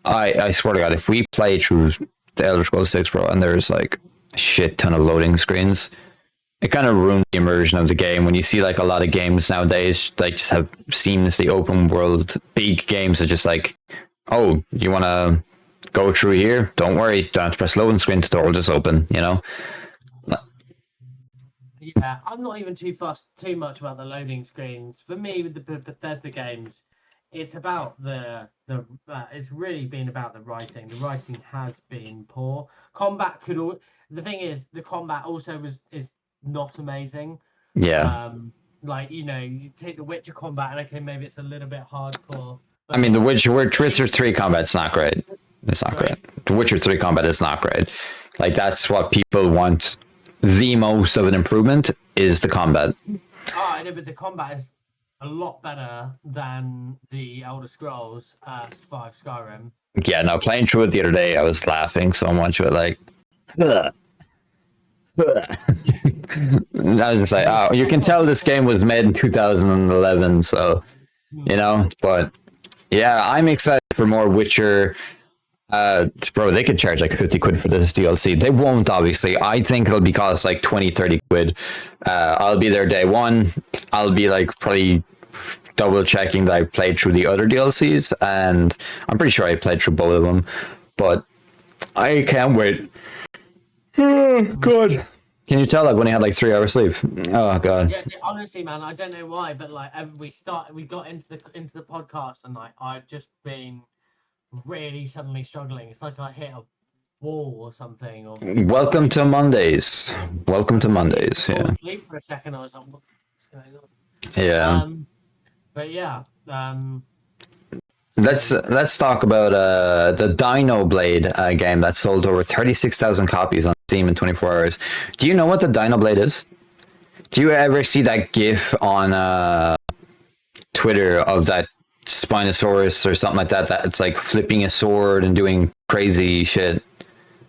I swear to God, if we play through the Elder Scrolls 6, bro, and there's like a shit ton of loading screens, it kind of ruins the immersion of the game. When you see like a lot of games nowadays, like just have seamlessly open world big games that just like, oh, you want to go through here? Don't worry, don't have to press loading screen, the door will just open, you know? Yeah, I'm not even too fussed too much about the loading screens. For me, with the Bethesda games, it's about it's really been about the writing. The writing has been poor. Combat the thing is, the combat also is not amazing. Yeah. Like, you know, you take the Witcher combat and okay, maybe it's a little bit hardcore. I mean, the Witcher 3 combat's not great. It's not great. The Witcher 3 combat is not great. Like, that's what people want. The most of an improvement is the combat. Oh, I know, but the combat is a lot better than the Elder Scrolls 5 Skyrim. Yeah, no, playing through it the other day, I was laughing so much with like. I was just like, oh, you can tell this game was made in 2011, so you know. But yeah, I'm excited for more Witcher. Bro, they could charge like 50 quid for this DLC. They won't, obviously. I think it'll be cost like 20, 30 quid. I'll be there day one. I'll be like probably double checking that I played through the other DLCs, and I'm pretty sure I played through both of them. But I can't wait. Oh, God. Can you tell I've only had like 3 hours sleep? Oh, God. Yeah, honestly, man, I don't know why, but like we got into the podcast, and like I've just been really suddenly struggling. It's like I hit a wall or something. Or Welcome to Mondays. Welcome to Mondays. Yeah. Sleep for a second. I was like, what's going on? Yeah. But yeah. Let's talk about the Dinoblade game that sold over 36,000 copies on Steam in 24 hours. Do you know what the Dinoblade is? Do you ever see that GIF on Twitter of that Spinosaurus or something like that? That it's like flipping a sword and doing crazy shit.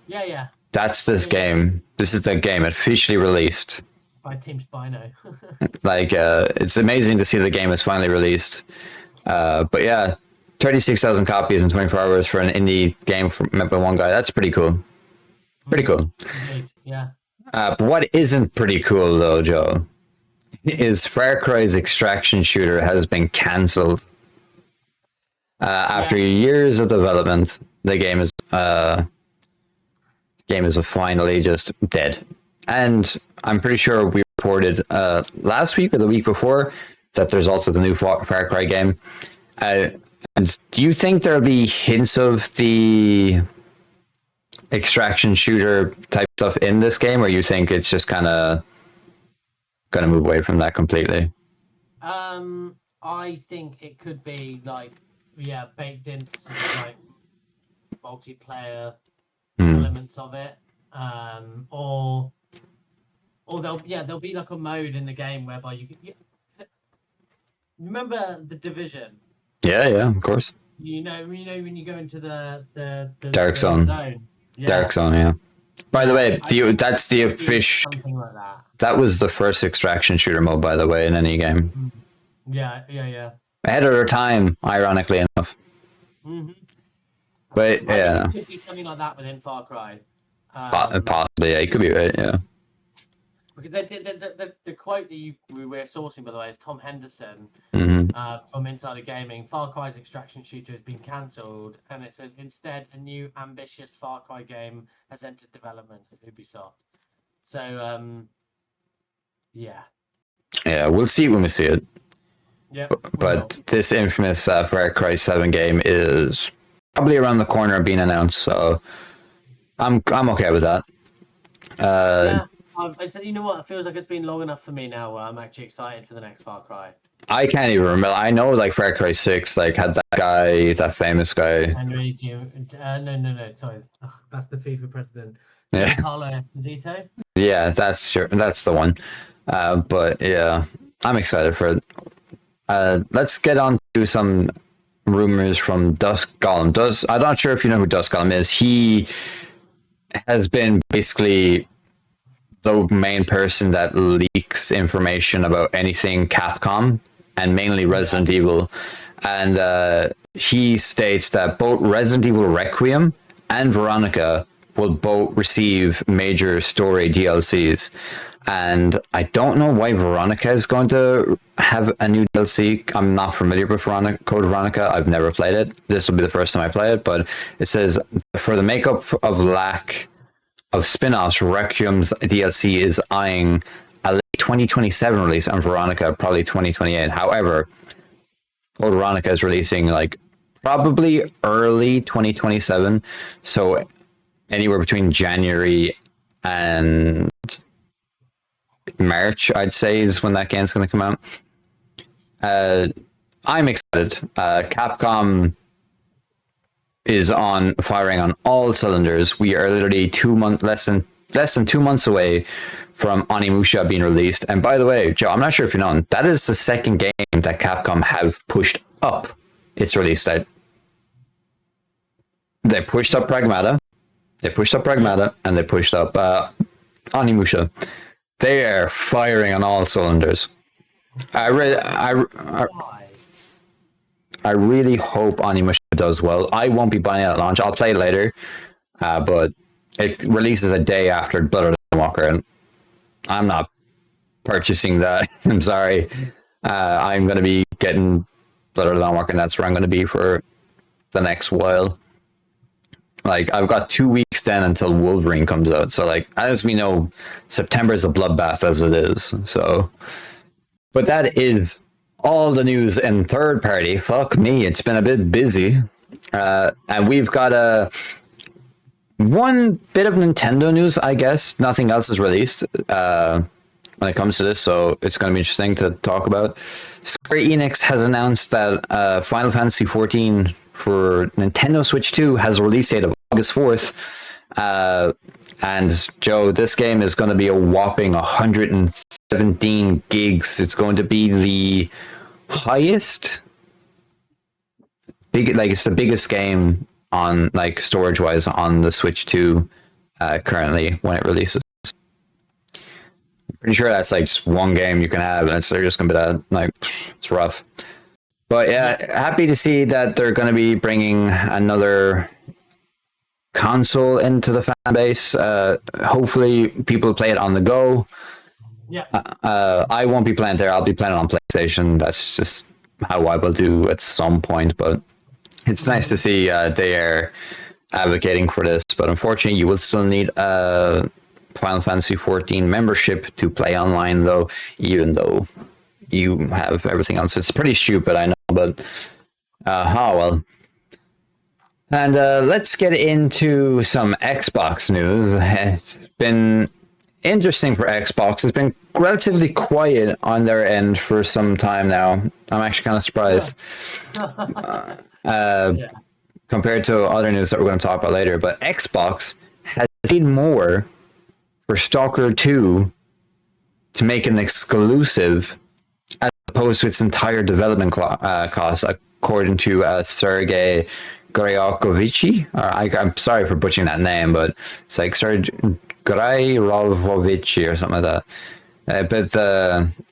Yeah. That's this game. This is the game officially released by Team Spino. Like it's amazing to see the game is finally released. But yeah. 36,000 copies in 24 hours for an indie game made by one guy. That's pretty cool. Pretty cool. Yeah. But what isn't pretty cool, though, Joe, is Far Cry's extraction shooter has been cancelled. After years of development, the game is finally just dead. And I'm pretty sure we reported last week or the week before that there's also the new Far Cry game. And do you think there'll be hints of the extraction shooter type stuff in this game, or you think it's just kind of going to move away from that completely? I think it could be like, baked into like multiplayer elements of it, or there'll be like a mode in the game whereby you can. Remember The Division? Yeah, of course. You know when you go into the Dark Zone. Yeah. Dark Zone, yeah. By the way, that's the official. Something like that. That was the first extraction shooter mode, by the way, in any game. Yeah. Ahead of their time, ironically enough. Mm-hmm. But yeah, it could be something like that within Far Cry. possibly. Yeah, you could be right. Yeah. Because the quote that we were sourcing, by the way, is Tom Henderson from Insider Gaming. Far Cry's extraction shooter has been cancelled, and it says instead a new ambitious Far Cry game has entered development at Ubisoft. So, Yeah, we'll see when we see it. Yeah. But this infamous Far Cry 7 game is probably around the corner of being announced, so I'm okay with that. You know what? It feels like it's been long enough for me now where I'm actually excited for the next Far Cry. I can't even remember. I know like Far Cry 6 like had that famous guy. Henry, no, sorry. That's the FIFA president. Yeah. Carlo Zito? Yeah, that's the one. But yeah, I'm excited for it. Let's get on to some rumors from Dusk Golem. I'm not sure if you know who Dusk Golem is. He has been basically the main person that leaks information about anything Capcom and mainly Resident Evil. And he states that both Resident Evil Requiem and Veronica will both receive major story DLCs. And I don't know why Veronica is going to have a new DLC. I'm not familiar with Code Veronica. I've never played it. This will be the first time I play it. But it says, for the makeup of lack of spin-offs, Requiem's DLC is eyeing a late 2027 release, and Veronica probably 2028. However, Code Veronica is releasing like probably early 2027, so anywhere between January and March, I'd say, is when that game's going to come out. I'm excited. Capcom is firing on all cylinders. We are literally less than 2 months away from Onimusha being released. And by the way, Joe, I'm not sure if you know, that is the second game that Capcom have pushed up its release date. They pushed up Pragmata, and they pushed up Onimusha. They are firing on all cylinders. I really hope Onimusha does well. I won't be buying it at launch. I'll play it later, but it releases a day after Blood of the Dawnwalker, and I'm not purchasing that. I'm sorry. I'm going to be getting Blood of the Dawnwalker, and that's where I'm going to be for the next while. Like, I've got 2 weeks then until Wolverine comes out. So, like, as we know, September is a bloodbath as it is. So, but that is all the news in third party. Fuck me, it's been a bit busy. And we've got one bit of Nintendo news, I guess. Nothing else is released when it comes to this, so it's going to be interesting to talk about. Square Enix has announced that Final Fantasy XIV for Nintendo Switch 2 has a release date of August 4th. And Joe, this game is going to be a whopping 117 gigs. It's going to be the highest, it's the biggest game on, like, storage wise on the Switch 2 currently when it releases. Pretty sure that's like just one game you can have, and they're just gonna be that, like, it's rough. But yeah, happy to see that they're gonna be bringing another console into the fan base. Hopefully people play it on the go. Yeah. I won't be playing it there. I'll be playing it on PlayStation. That's just how I will do at some point. But it's nice to see they are advocating for this. But unfortunately, you will still need Final Fantasy XIV membership to play online, though, even though you have everything else. It's pretty stupid, I know, but oh well. And let's get into some Xbox news. It's been interesting for Xbox. It's been relatively quiet on their end for some time now. I'm actually kind of surprised compared to other news that we're going to talk about later. But Xbox has paid more for Stalker 2 to make an exclusive as opposed to its entire development cost, according to Sergey Gryakovici. I'm sorry for butchering that name, but it's like Sergey Gryakovici or something like that. But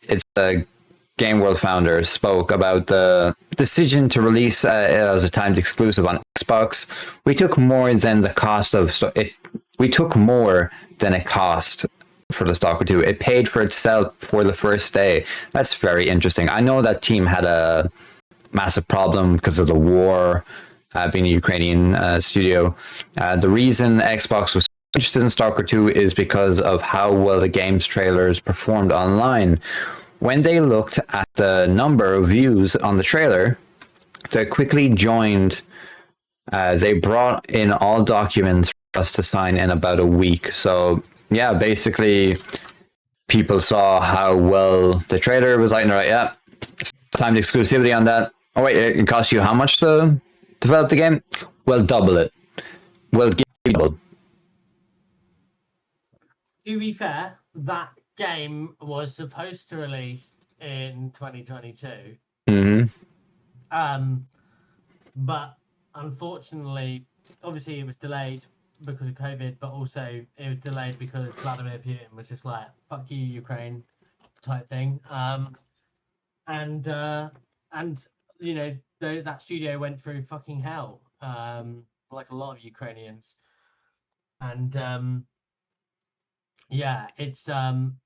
it's the Game World founder spoke about the decision to release it as a timed exclusive on Xbox. We took more than the cost of it. We took more than it cost for the Stalker 2. It paid for itself for the first day. That's very interesting. I know that team had a massive problem because of the war, being a Ukrainian studio. The reason Xbox was interested in Stalker 2 is because of how well the game's trailers performed online. When they looked at the number of views on the trailer, they quickly joined. They brought in all documents for us to sign in about a week. So yeah, basically, people saw how well the trailer was like, and they're like, yeah, timed exclusivity on that. Oh wait, it cost you how much to develop the game? Well, double it. We'll give you double. To be fair, that game was supposed to release in 2022. Mm-hmm. But unfortunately, obviously it was delayed because of COVID, but also it was delayed because Vladimir Putin was just like, fuck you, Ukraine, type thing. And you know, that studio went through fucking hell, like a lot of Ukrainians. And yeah, it's when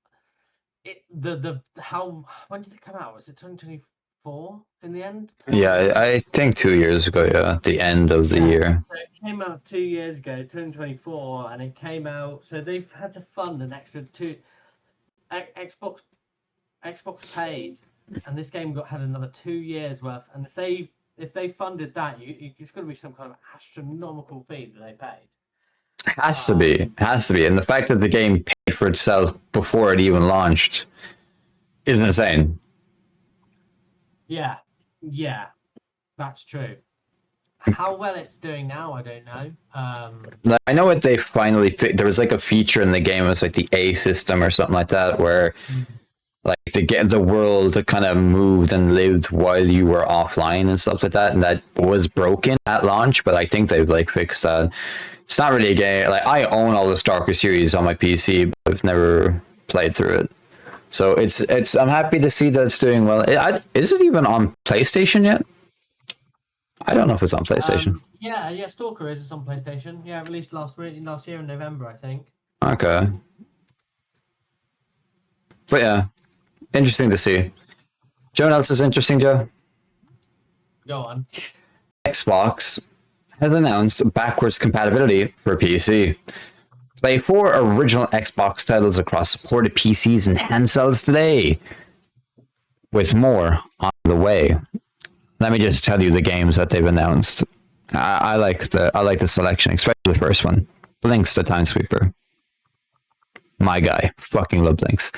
did it come out? Was it 2024 in the end? Yeah, I think 2 years ago, yeah, the end of the year. So it came out 2 years ago, 2024, and it came out, so they've had to fund an extra Xbox paid, and this game had another 2 years worth, and if they funded that, it's going to be some kind of astronomical fee that they paid. Has to be, and the fact that the game paid for itself before it even launched is insane. Yeah, that's true. How well it's doing now, I don't know. Like, I know what they finally there was like a feature in the game. It was like the A system or something like that, where like the world kind of moved and lived while you were offline and stuff like that, and that was broken at launch. But I think they've like fixed that. It's not really a game. Like, I own all the Stalker series on my PC, but I've never played through it. So it's. I'm happy to see that it's doing well. Is it even on PlayStation yet? I don't know if it's on PlayStation. Yeah, Stalker is on PlayStation. Yeah, released last year in November, I think. Okay. But yeah, interesting to see. Joe, what else is interesting, Joe? Go on. Xbox has announced backwards compatibility for PC. Play 4 original Xbox titles across supported PCs and handsets today, with more on the way. Let me just tell you the games that they've announced. I like the selection, especially the first one. Blinks the Timesweeper. My guy. Fucking love Blinks.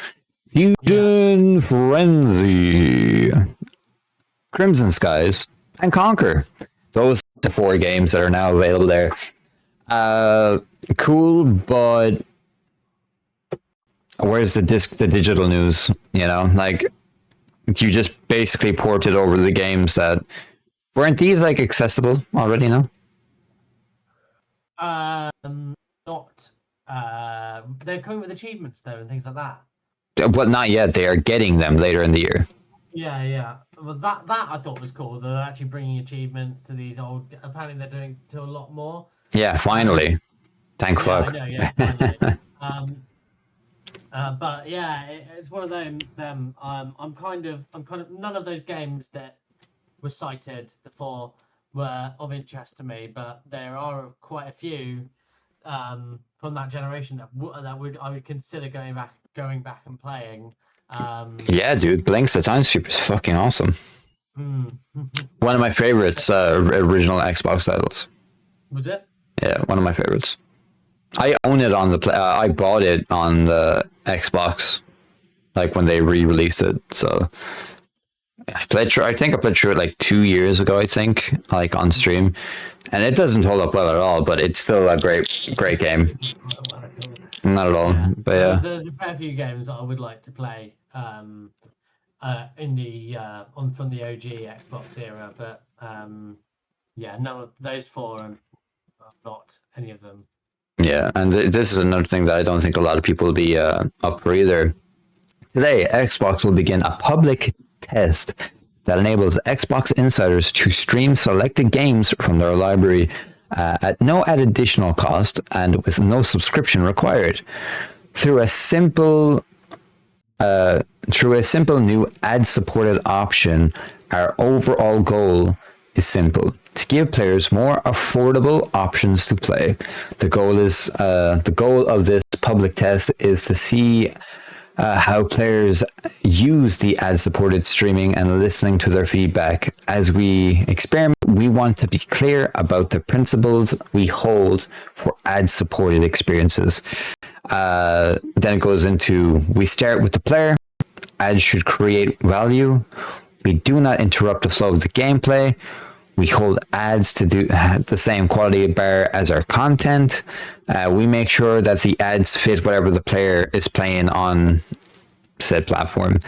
Fusion Frenzy. Crimson Skies. And Conquer. Those are the 4 games that are now available there. Cool, but where's the digital news? You know, like, you just basically ported over the games that weren't these like accessible already, no? Not. They're coming with achievements though and things like that. But not yet. They are getting them later in the year. Yeah. Well, that I thought was cool. They're actually bringing achievements to these old. Apparently, they're doing to a lot more. Yeah, finally. Thank fuck. I know, yeah, finally. But yeah, it's one of them. I'm kind of none of those games that were cited before were of interest to me, but there are quite a few from that generation that I would consider going back and playing. Yeah, dude. Blinks the Timesweeper is fucking awesome. One of my favorites original Xbox titles. Was it? Yeah, one of my favorites. I own it on the I bought it on the Xbox, like when they re-released it. So I played through. I think I played through it like 2 years ago. I think, like, on stream, and it doesn't hold up well at all. But it's still a great game. Not at all. Yeah. But yeah, there's a fair few games that I would like to play in the from the OG Xbox era, but yeah, none of those 4 are not any of them. Yeah, and this is another thing that I don't think a lot of people will be up for either. Today, Xbox will begin a public test that enables Xbox insiders to stream selected games from their library at no additional cost and with no subscription required. Through a simple new ad-supported option, our overall goal is simple: to give players more affordable options to play. The goal of this public test is to see how players use the ad-supported streaming and listening to their feedback. As we experiment, we want to be clear about the principles we hold for ad-supported experiences. Then it goes into, we start with the player. Ads should create value. We do not interrupt the flow of the gameplay. We hold ads to do the same quality bar as our content. We make sure that the ads fit whatever the player is playing on said platform.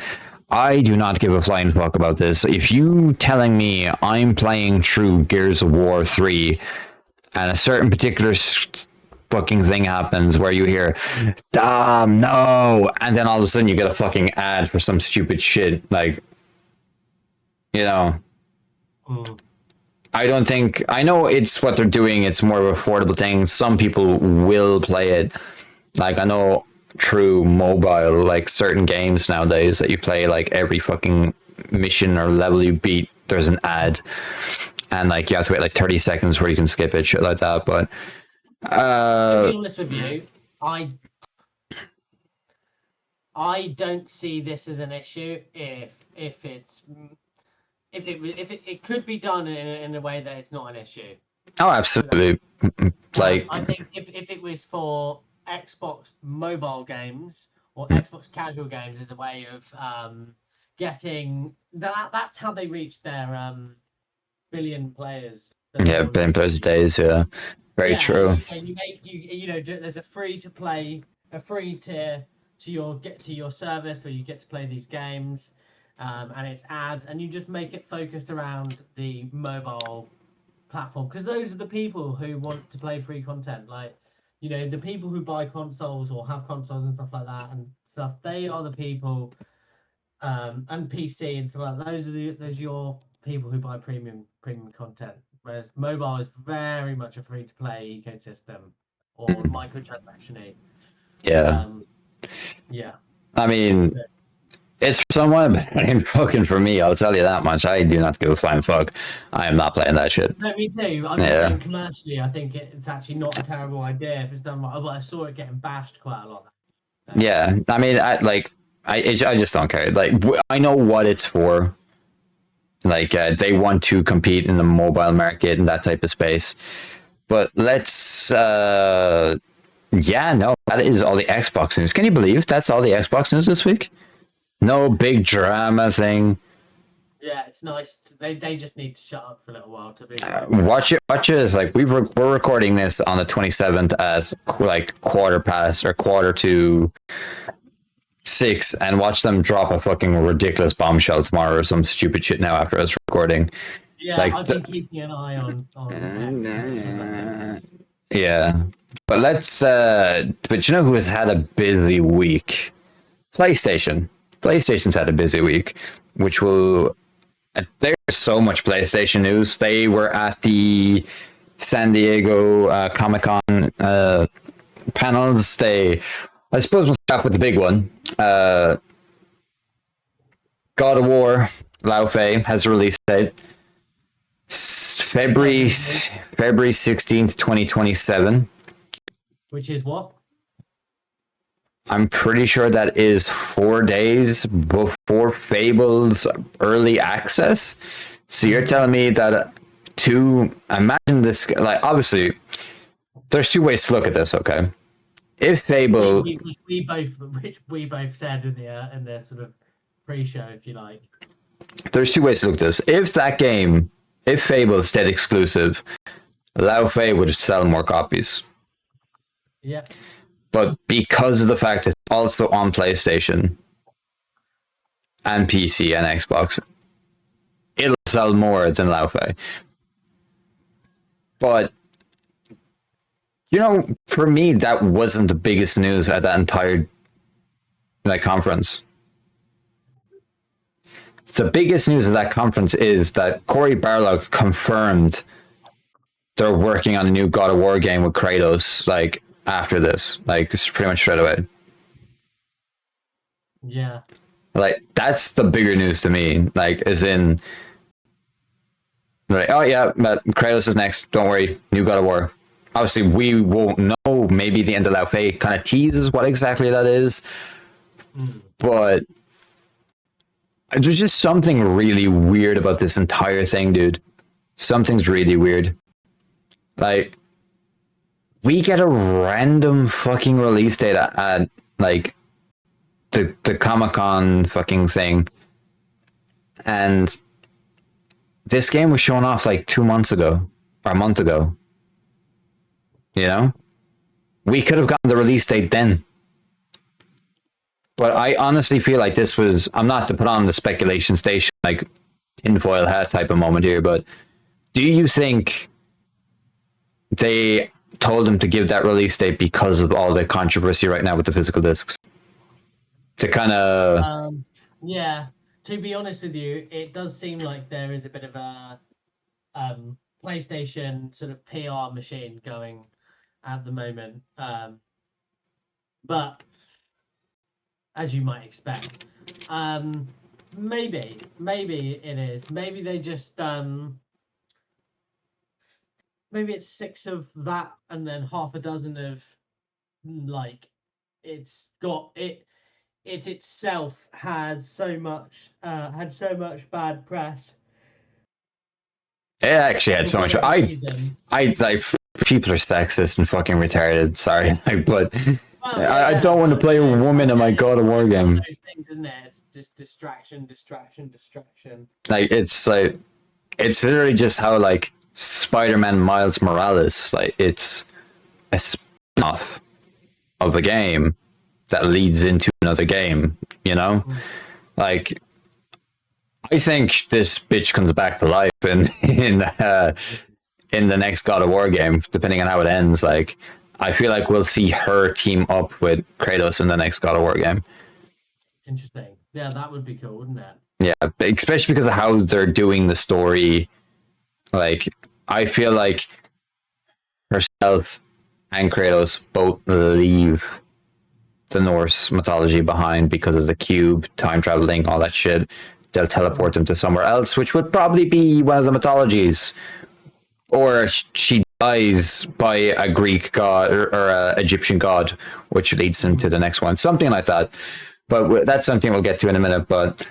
I do not give a flying fuck about this. If you telling me I'm playing through Gears of War 3 and a certain particular fucking thing happens where you hear, damn, no, and then all of a sudden you get a fucking ad for some stupid shit, like, you know... I don't think, I know it's what they're doing. It's more of an affordable thing. Some people will play it. Like, I know through mobile, like certain games nowadays that you play, like every fucking mission or level you beat, there's an ad. And like, you have to wait like 30 seconds where you can skip it, shit like that. But, to be honest with you, I don't see this as an issue if it could be done in a way that it's not an issue. Oh, absolutely. Like, I think if it was for Xbox mobile games or Xbox casual games as a way of getting that's how they reach their billion players Yeah, playing those days. Yeah, very true. And you make there's a free to play, a free tier to your service where you get to play these games, and it's ads, and you just make it focused around the mobile platform because those are the people who want to play free content. Like, the people who buy consoles or have consoles and stuff like that and stuff. They are the people, and PC and stuff like that. Those are your people who buy premium content. Whereas mobile is very much a free to play ecosystem or microtransaction-y. Yeah. Yeah. I mean, it's for someone, but it ain't fucking for me. I'll tell you that much. I do not give a flying fuck. I am not playing that shit. No, me too. I'm just saying commercially, I think it's actually not a terrible idea if it's done right. But I saw it getting bashed quite a lot. Yeah, I mean, I just don't care. Like, I know what it's for. Like, they want to compete in the mobile market and that type of space. But let's, that is all the Xbox news. Can you believe that's all the Xbox news this week? No big drama thing. Yeah, it's nice. They just need to shut up for a little while to be. Watch it. Like, we're recording this on the 27th at like quarter to 6, and watch them drop a fucking ridiculous bombshell tomorrow or some stupid shit now after us recording. Yeah, like, I've been keeping an eye on yeah, but let's. But you know who has had a busy week? PlayStation. PlayStation's had a busy week, which will. There's so much PlayStation news. They were at the San Diego Comic-Con panels. I suppose we'll start with the big one. God of War, LAUFEY has a release date. February 16th, 2027. Which is what? I'm pretty sure that is 4 days before Fable's early access. So you're telling me that to imagine this, like, obviously, there's two ways to look at this, okay? If Fable, which we both said in the sort of pre-show, if you like. There's two ways to look at this. If Fable stayed exclusive, LAUFEY would sell more copies. Yeah. But because of the fact that it's also on PlayStation and PC and Xbox, it'll sell more than LAUFEY. But for me, that wasn't the biggest news at that entire conference. The biggest news of that conference is that Cory Barlog confirmed they're working on a new God of War game with Kratos, after this, pretty much straight away. Yeah. That's the bigger news to me. As in, oh yeah, Kratos is next. Don't worry, new God of War. Obviously, we won't know. Maybe the end of LAUFEY kind of teases what exactly that is. But there's just something really weird about this entire thing, dude. Something's really weird. We get a random fucking release date at the Comic-Con fucking thing. And this game was shown off 2 months ago or a month ago. We could have gotten the release date then. But I honestly feel like this was, I'm not to put on the speculation station, tinfoil hat type of moment here, but do you think they told him to give that release date because of all the controversy right now with the physical discs? To kind of... yeah, to be honest with you, it does seem like there is a bit of a PlayStation sort of PR machine going at the moment. But as you might expect, maybe it is. Maybe they just... maybe it's 6 of that and then half a dozen of it's got it itself has so much had so much bad press. It actually had so much. I people are sexist and fucking retarded. Sorry, but I don't want to play a woman in my God of War game. Those things, isn't it? It's just distraction. It's literally just how Spider-Man Miles Morales. Like, it's a spin-off of a game that leads into another game, you know? Like, I think this bitch comes back to life in the next God of War game, depending on how it ends. Like, I feel like we'll see her team up with Kratos in the next God of War game. Interesting. Yeah, that would be cool, wouldn't it? Yeah, especially because of how they're doing the story. Like, I feel like herself and Kratos both leave the Norse mythology behind because of the cube, time traveling, all that shit. They'll teleport them to somewhere else, which would probably be one of the mythologies. Or she dies by a Greek god or a Egyptian god, which leads them to the next one. Something like that. But that's something we'll get to in a minute. But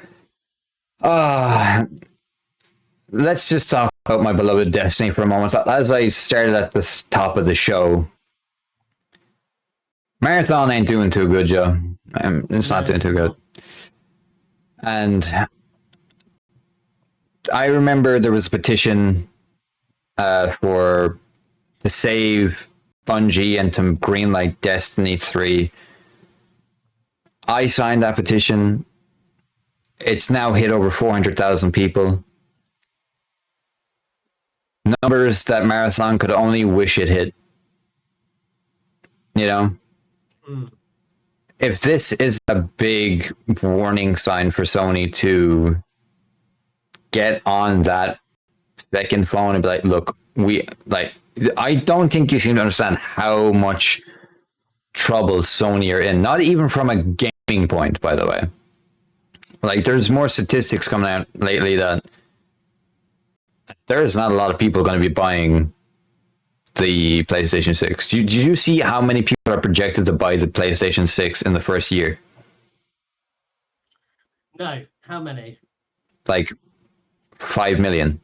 let's just talk about my beloved Destiny for a moment. As I started at the top of the show, Marathon ain't doing too good, Joe. It's not doing too good. And I remember there was a petition for to save Bungie and to greenlight Destiny 3. I signed that petition. It's now hit over 400,000 people. Numbers that Marathon could only wish it hit. You know? If this is a big warning sign for Sony to get on that second phone and be like, look, I don't think you seem to understand how much trouble Sony are in. Not even from a gaming point, by the way. Like, there's more statistics coming out lately that there's not a lot of people going to be buying the PlayStation 6. Did you see how many people are projected to buy the PlayStation 6 in the first year? No. How many? Like 5 million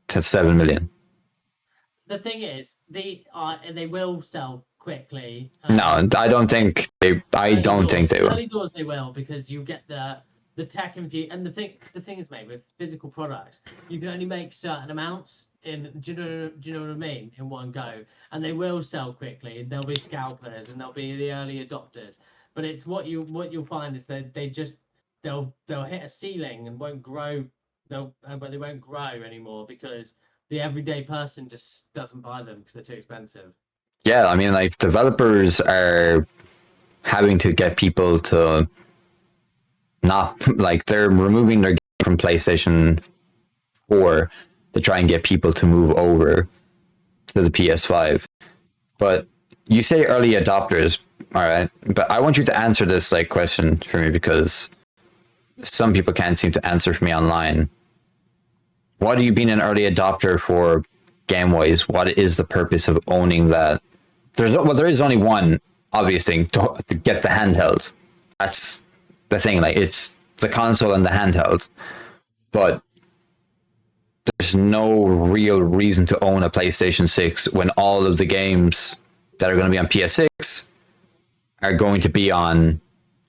to 7 million. The thing is, they will sell quickly. No, I don't think they. I don't think they will. Early doors they will, because you get the tech infuse, and the thing is, mate, with physical products, you can only make certain amounts in. Do you know what I mean? In one go, and they will sell quickly. There'll be scalpers, and there'll be the early adopters. But it's what you'll find is that they'll hit a ceiling and won't grow. But they won't grow anymore because the everyday person just doesn't buy them because they're too expensive. Yeah, I mean, like, developers are having to get people to not, like, they're removing their game from PlayStation 4 to try and get people to move over to the PS5. But you say early adopters, all right, but I want you to answer this like question for me, because some people can't seem to answer for me online. What are you being an early adopter for game-wise? What is the purpose of owning that? There is only one obvious thing to get the handheld. That's the thing. Like, it's the console and the handheld. But there's no real reason to own a PlayStation 6 when all of the games that are going to be on PS6 are going to be on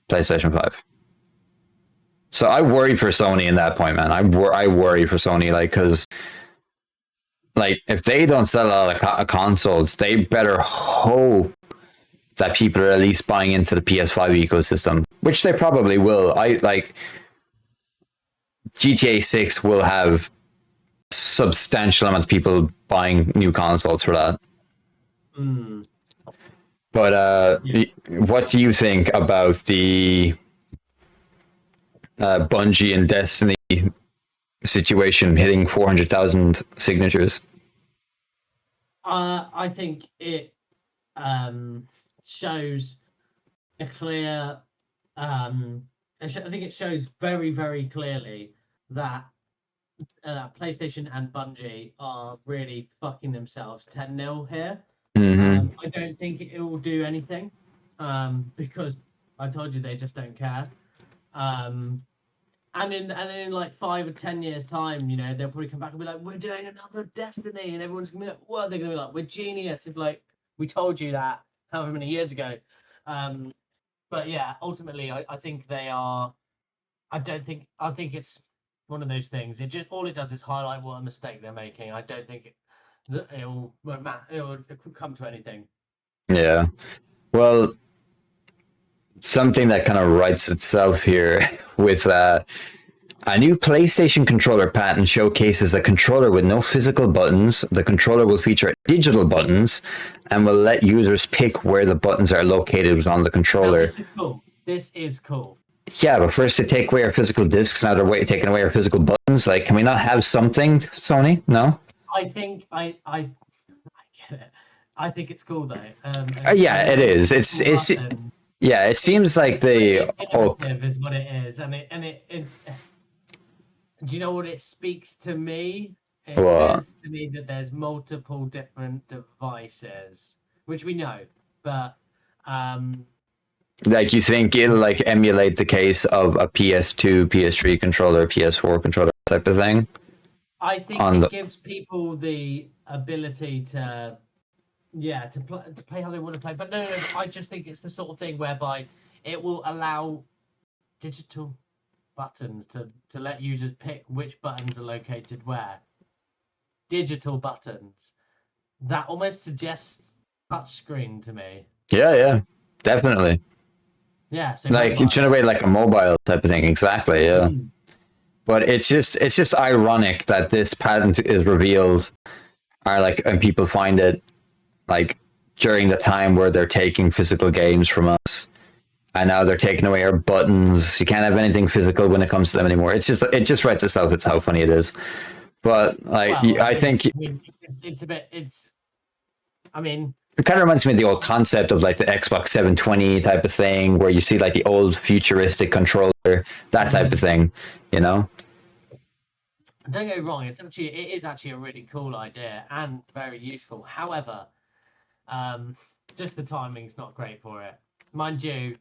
PlayStation 5. So I worry for Sony in that point, man. I worry for Sony, like, because, like, if they don't sell a lot of consoles, they better hope that people are at least buying into the PS5 ecosystem, which they probably will. GTA 6 will have a substantial amount of people buying new consoles for that. But what do you think about the Bungie and Destiny situation hitting 400,000 signatures? I think it shows a clear. I think it shows very, very clearly that PlayStation and Bungie are really fucking themselves 10-0 here. I don't think it will do anything because I told you they just don't care. And in like 5 or 10 years time, you know, they'll probably come back and be like, we're doing another Destiny, and everyone's gonna be like, what? They're gonna be like, we're genius, if like we told you that however many years ago. But yeah, ultimately I think they are. I think it's one of those things. All it does is highlight what a mistake they're making. I don't think It'll come to anything. Yeah. Well, something that kind of writes itself here with a new PlayStation controller patent showcases a controller with no physical buttons. The controller will feature digital buttons and will let users pick where the buttons are located on the controller. This is cool. This is cool. Yeah, but first they take away our physical discs, now they're taking away our physical buttons. Like, can we not have something, Sony? No? I think I get it. I think it's cool though. Yeah, it is. It's yeah, it seems like the innovative is what it is, and it's. Do you know what it speaks to me? It says to me that there's multiple different devices, which we know, but like, you think it'll like emulate the case of a PS2, PS3 controller, PS4 controller type of thing? I think it gives people the ability to play how they want to play. But no, I just think it's the sort of thing whereby it will allow digital buttons to let users pick which buttons are located where. Digital buttons. That almost suggests touchscreen to me. Yeah, definitely. Yeah, so like in a way, like a mobile type of thing. Exactly. Yeah. But it's just ironic that this patent is revealed, and people find it like during the time where they're taking physical games from us, and now they're taking away our buttons. You can't have anything physical when it comes to them anymore. It just writes itself. It's how funny it is. But I think it's a bit. I mean, it kind of reminds me of the old concept of like the Xbox 720 type of thing, where you see like the old futuristic controller, that type of thing, you know? Don't get me wrong, it is actually a really cool idea and very useful. However, just the timing's not great for it. Mind you,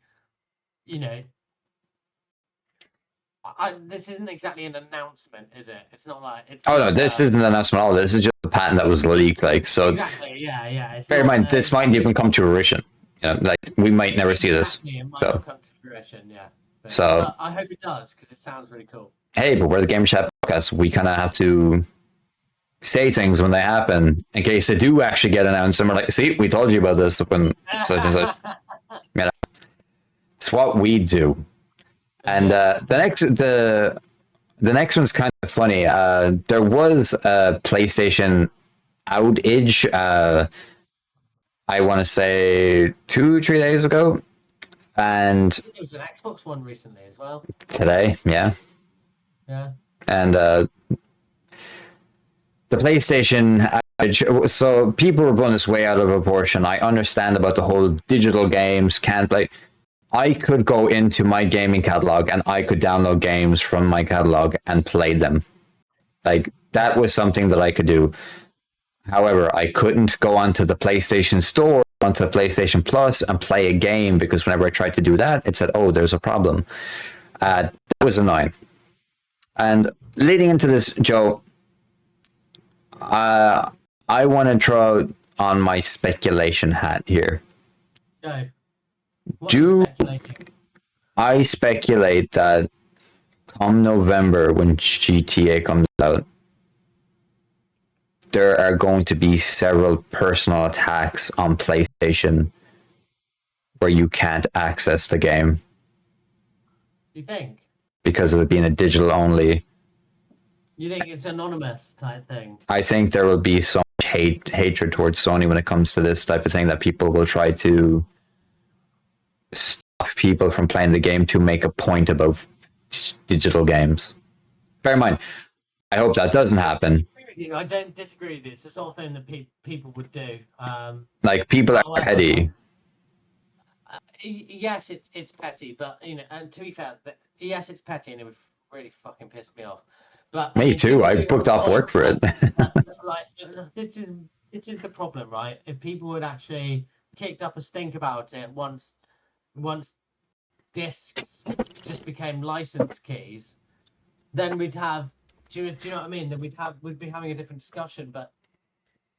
this isn't exactly an announcement, is it? It's not like it's. Oh no, this isn't an announcement at all. This is just a patent that was leaked. Like, so. Exactly. Yeah. Bear in mind, this might even come to fruition. Like, we might never see this. It might come to fruition. Yeah. So I hope it does, because it sounds really cool. Hey, but we're the Game Chat podcast. We kind of have to say things when they happen in case they do actually get announced. And we're like, see, we told you about this when such and such. It's what we do. And the next one's kind of funny. There was a PlayStation outage. I want to say 2-3 days ago, and there was an Xbox one recently as well. Today, yeah. And the PlayStation outage. So people were blowing this way out of proportion. I understand about the whole digital games can't play. I could go into my gaming catalog and I could download games from my catalog and play them. Like, that was something that I could do. However, I couldn't go onto the PlayStation Store, onto the PlayStation Plus, and play a game, because whenever I tried to do that, it said, oh, there's a problem. That was annoying. And leading into this, Joe, I want to throw on my speculation hat here. Go. I speculate that come November, when GTA comes out, there are going to be several personal attacks on PlayStation where you can't access the game. You think? Because of it being a digital only. You think it's anonymous type thing? I think there will be so much hatred towards Sony when it comes to this type of thing, that people will try to stop people from playing the game to make a point about digital games. Bear in mind, I hope that doesn't happen. I don't disagree with you. It's the sort of thing that people would do. Like, people are petty. Yes, it's petty, but and to be fair, yes, it's petty, and it would really fucking piss me off. But me too. I booked off work for it. Like, this is the problem, right? If people would actually kicked up a stink about it once discs just became license keys, then we'd have. Do you know what I mean? Then we'd be having a different discussion. But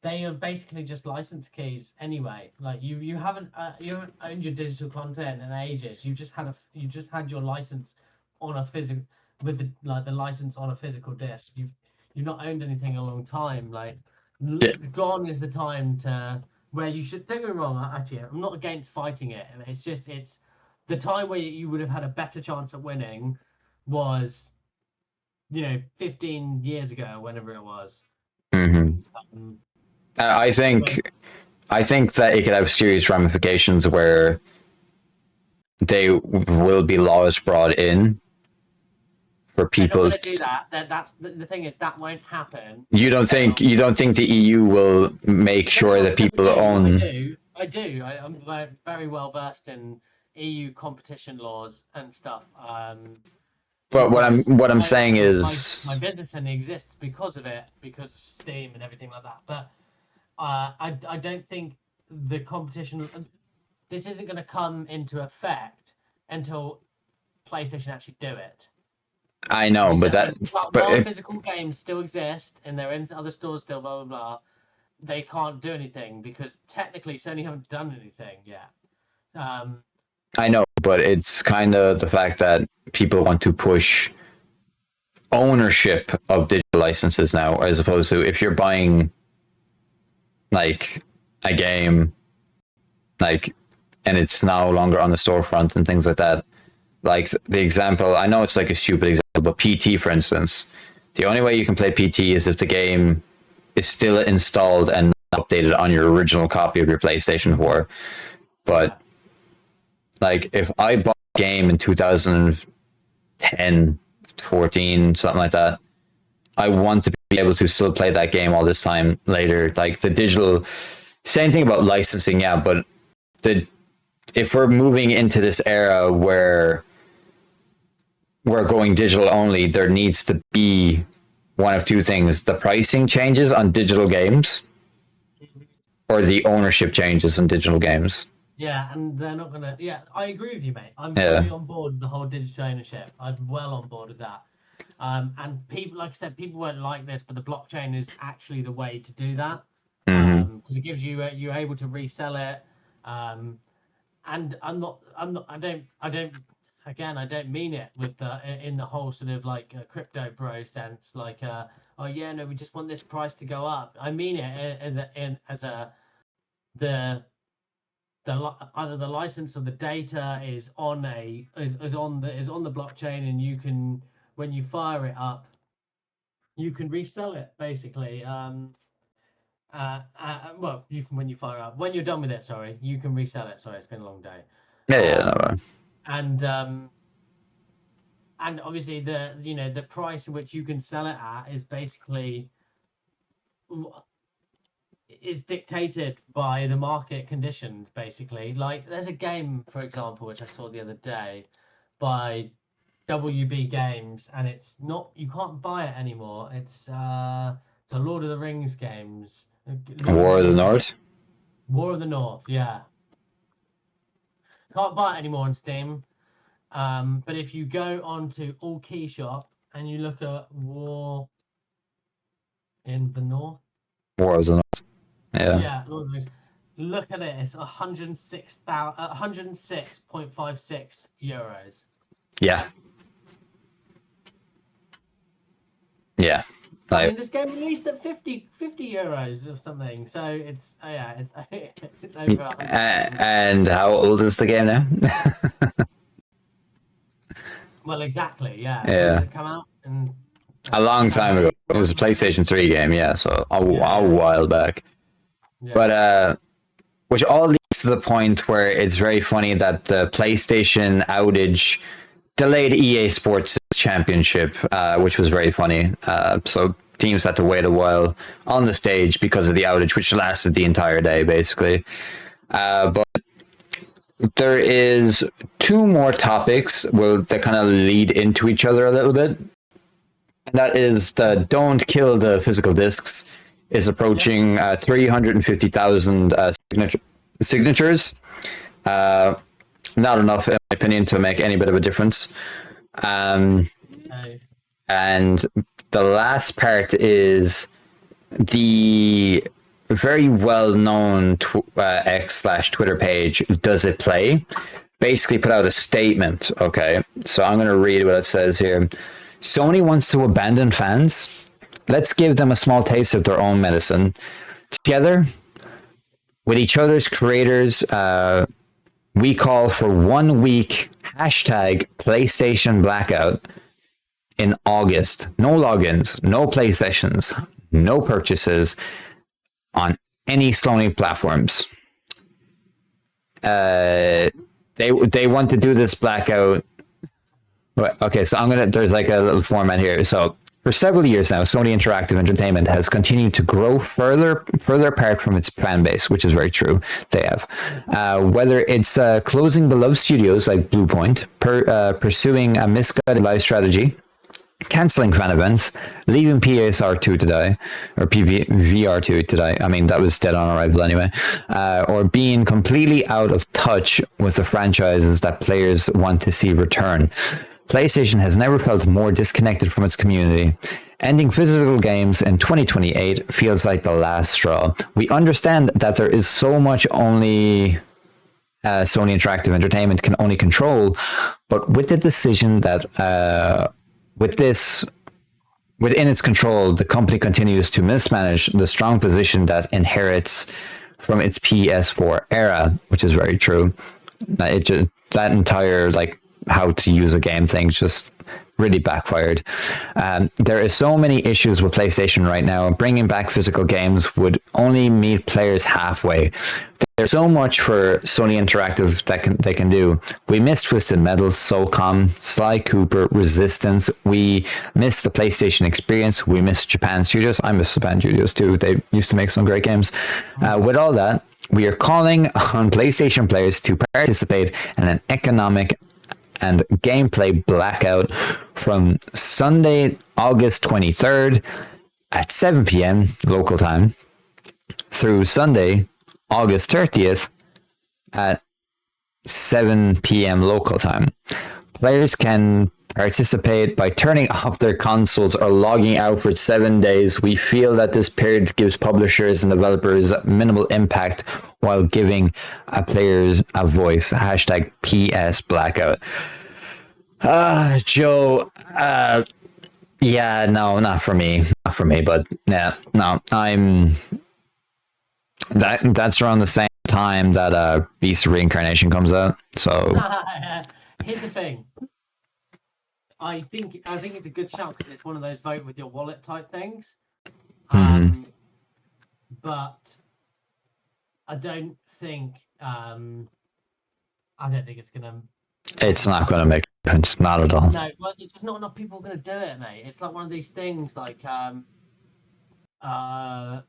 they are basically just license keys anyway. Like, you haven't owned your digital content in ages. You just had your license on a physical, with the license on a physical disc. You've not owned anything in a long time. Like, Yeah. Gone is the time to where you should. Don't get me wrong. Actually, I'm not against fighting it. It's the time where you would have had a better chance at winning was 15 years ago, whenever it was. Mm-hmm. Um, I but think I think that it could have serious ramifications where they will be laws brought in for they're not people. going to do that. That's the thing is that won't happen You don't until. think the EU will make No, sure that no, people own? I do. I'm very well versed in EU competition laws and stuff. But Because what I'm saying is, my business only exists because of it, because of Steam and everything like that. But I don't think the competition. This isn't going to come into effect until PlayStation actually do it. I know, but but while physical games still exist and they're in other stores still, blah blah blah, they can't do anything because technically Sony haven't done anything yet. I know, but it's kind of the fact that people want to push ownership of digital licenses now, as opposed to if you're buying like a game, like, and it's no longer on the storefront and things like that. Like the example, I know it's like a stupid example, but PT, for instance, the only way you can play PT is if the game is still installed and updated on your original copy of your PlayStation 4. But like if I bought a game in 2010, 14, something like that, I want to be able to still play that game all this time later. Like the digital, same thing about licensing, yeah, but if we're moving into this era where we're going digital only, there needs to be one of two things: the pricing changes on digital games, or the ownership changes on digital games. Yeah, and they're not gonna. Yeah, I agree with you, mate. I'm Yeah. fully on board with the whole digital ownership. I'm well on board with that. And people, like I said, people won't like this, but the blockchain is actually the way to do that. Mm-hmm. Because it gives you you're able to resell it. And I don't. Again, I don't mean it with in the whole sort of like crypto bro sense, like oh yeah, no, we just want this price to go up. I mean it as the either the license or the data is on is on the blockchain, and you can, when you fire it up, you can resell it basically. Well, you can, when you fire up, when you're done with it, sorry, you can resell it. Sorry, it's been a long day. Yeah, Um, no, and obviously the price in which you can sell it at is basically is dictated by the market conditions, basically. Like there's a game, for example, which I saw the other day by WB Games, and it's not, you can't buy it anymore. It's a Lord of the Rings games. War of the North. War of the North, yeah. Can't buy it anymore on Steam. But if you go onto All Key Shop and you look at War in the North, War of the North. Yeah. yeah, Lord of the Rings. Look at it. It's 106.56 euros. Yeah. Yeah. I mean, this game released at 50 euros or something. So it's yeah, it's over. And how old is the game now? Well, exactly. Yeah. Yeah. When did it come out? And A long time ago. It was a PlayStation 3 game, yeah, so a while back. yeah. But which all leads to the point where it's very funny that the PlayStation outage delayed EA Sports Championship, which was very funny. So teams had to wait a while on the stage because of the outage, which lasted the entire day, basically. But there is two more topics that kind of lead into each other a little bit. And that is the Don't Kill the Physical Discs is approaching 350,000 signatures. Not enough, in my opinion, to make any bit of a difference. And the last part is the very well-known X/Twitter page, Does It Play? Basically put out a statement, okay? So I'm going to read what it says here. Sony wants to abandon fans? let's give them a small taste of their own medicine. Together, with each other's creators, we call for 1 week hashtag PlayStation Blackout in August. No logins, no play sessions, no purchases on any Sony platforms. They want to do this blackout. Okay, so there's like a little format here. So for several years now, Sony Interactive Entertainment has continued to grow further apart from its fan base, which is very true. They have. Whether it's closing beloved studios like Bluepoint, pursuing a misguided life strategy, canceling fan events, leaving PSR2 to die, or PVR2 to die. I mean, that was dead on arrival anyway. Or being completely out of touch with the franchises that players want to see return. PlayStation has never felt more disconnected from its community. Ending physical games in 2028 feels like the last straw. We understand that there is so much only Sony Interactive Entertainment can only control, but with the decision that within its control, the company continues to mismanage the strong position that inherits from its PS4 era, which is very true. That entire how to use a game thing just really backfired. There are so many issues with PlayStation right now. Bringing back physical games would only meet players halfway. There's so much for Sony Interactive that they can do. We miss Twisted Metal, SOCOM, Sly Cooper, Resistance. We miss the PlayStation experience. We miss Japan Studios. I miss Japan Studios too. They used to make some great games. With all that, we are calling on PlayStation players to participate in an economic and gameplay blackout from Sunday, August 23rd at 7 p.m. local time through Sunday, August 30th at 7 p.m. local time. Players can participate by turning off their consoles or logging out for 7 days. We feel that this period gives publishers and developers minimal impact while giving players a voice. Hashtag PS Blackout. Joe, yeah, no, not for me, but yeah, no, that's around the same time that Beast Reincarnation comes out. So here's the thing. I think it's a good shout because it's one of those vote with your wallet type things. But I don't think it's gonna. It's not gonna make a difference, not at all. No, well, it's just not enough people are gonna do it, mate. It's like one of these things, like I'm gonna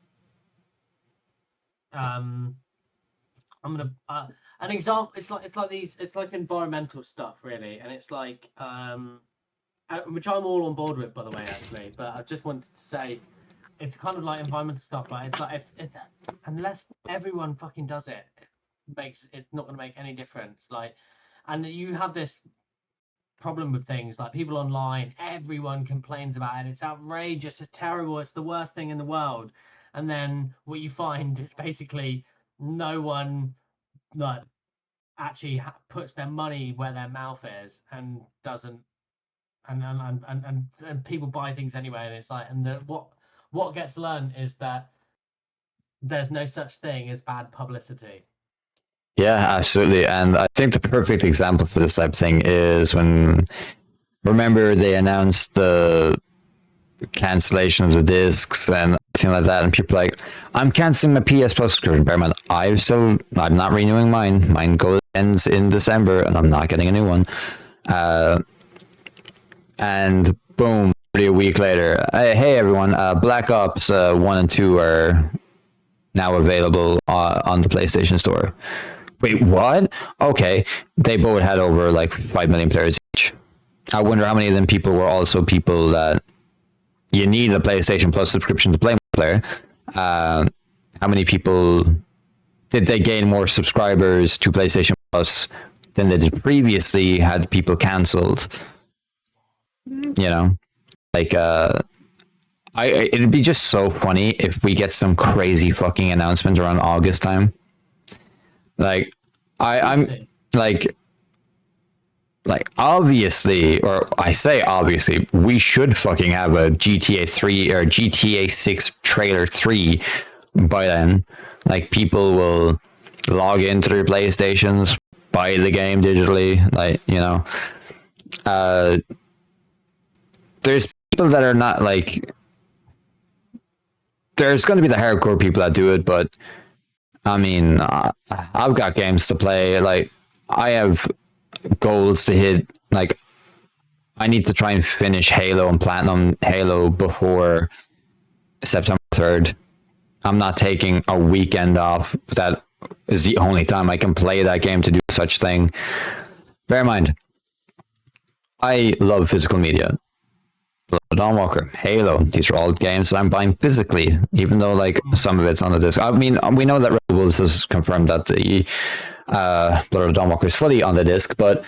an example. It's like environmental stuff, really, and it's like which I'm all on board with, by the way, actually. But I just wanted to say, it's kind of like environmental stuff. Like it's like if unless everyone fucking does it, it's not going to make any difference. Like, and you have this problem with things like people online. Everyone complains about it. It's outrageous. It's terrible. It's the worst thing in the world. And then what you find is basically no one actually puts their money where their mouth is and doesn't. And people buy things anyway, and it's like, and what gets learned is that there's no such thing as bad publicity. Yeah, absolutely. And I think the perfect example for this type of thing is remember they announced the cancellation of the discs and everything like that, and people are like, I'm canceling my PS Plus subscription. Bear in mind, I'm not renewing mine. Mine ends in December, and I'm not getting a new one. And boom, a week later, hey everyone, Black Ops 1 and 2 are now available on the PlayStation Store. Wait, what? Okay, they both had over 5 million players each. I wonder how many of them people were also people that you need a PlayStation Plus subscription to play multiplayer. How many people did they gain more subscribers to PlayStation Plus than they did previously? Had people cancelled? It'd be just so funny if we get some crazy fucking announcement around August time. I'm like obviously, or I say obviously, we should fucking have a GTA 3 or GTA 6 trailer 3 by then. Like people will log into their PlayStations, buy the game digitally, like, you know. There's people that are not like, there's going to be the hardcore people that do it, but I mean, I've got games to play. Like, I have goals to hit. Like, I need to try and finish Halo and Platinum Halo before September 3rd. I'm not taking a weekend off. That is the only time I can play that game to do such thing. Bear in mind, I love physical media. Dawnwalker, Halo, these are all games that I'm buying physically, even though like some of it's on the disc. I mean, we know that Red Bulls has confirmed that the Blood of the Dawnwalker is fully on the disc, but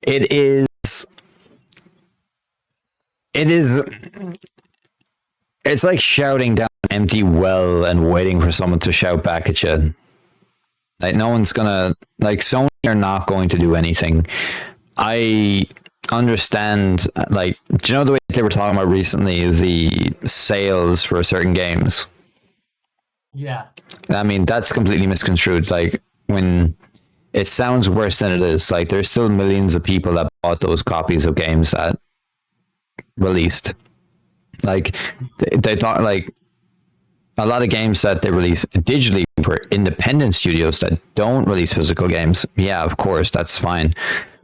it's like shouting down an empty well and waiting for someone to shout back at you. Like, no one's gonna, like, Sony are not going to do anything. I understand, like, do you know the way they were talking about recently the sales for certain games? Yeah. I mean, that's completely misconstrued. Like, when it sounds worse than it is, like, there's still millions of people that bought those copies of games that released. Like, they thought, like, a lot of games that they release digitally for independent studios that don't release physical games. Yeah, of course, that's fine.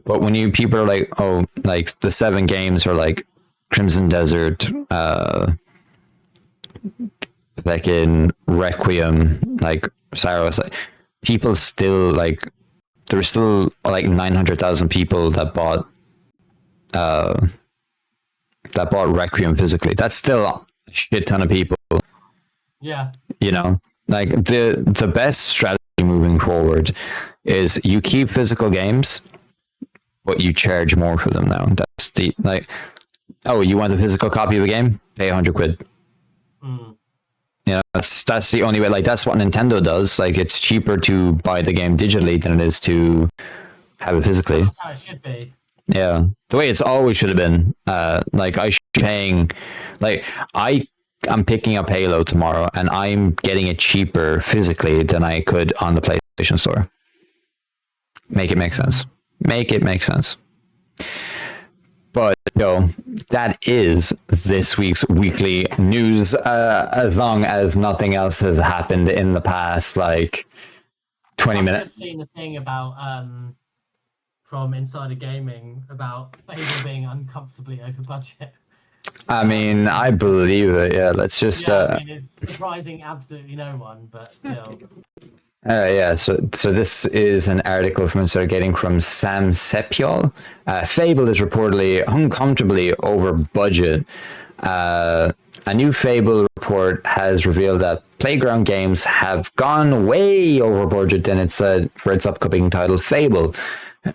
But when you people are like, oh, like the 7 games are like Crimson Desert, fucking Requiem, like Saros, like, people still like, there's still like 900,000 people that bought Requiem physically. That's still a shit ton of people. Yeah. You know, like the best strategy moving forward is you keep physical games, but you charge more for them now. That's the, like, oh, you want a physical copy of a game? Pay 100 quid. Mm. You know, that's the only way. Like, that's what Nintendo does. Like, it's cheaper to buy the game digitally than it is to have it physically. That's how it should be. Yeah, the way it's always should have been. Like, I should be paying, like, I'm picking up Halo tomorrow, and I'm getting it cheaper physically than I could on the PlayStation Store. Make it make sense. Make it make sense. But yo, that is this week's weekly news. As long as nothing else has happened in the past, like 20 minutes. I've just seen a thing about from Insider Gaming about Fable being uncomfortably over budget. I mean, I believe it. Yeah, let's just. I mean, it's surprising absolutely no one, but still. Yeah, so this is an article from Insider Gaming from Sam Sepiol. Fable is reportedly uncomfortably over budget. A new Fable report has revealed that Playground Games have gone way over budget than it said for its upcoming title, Fable.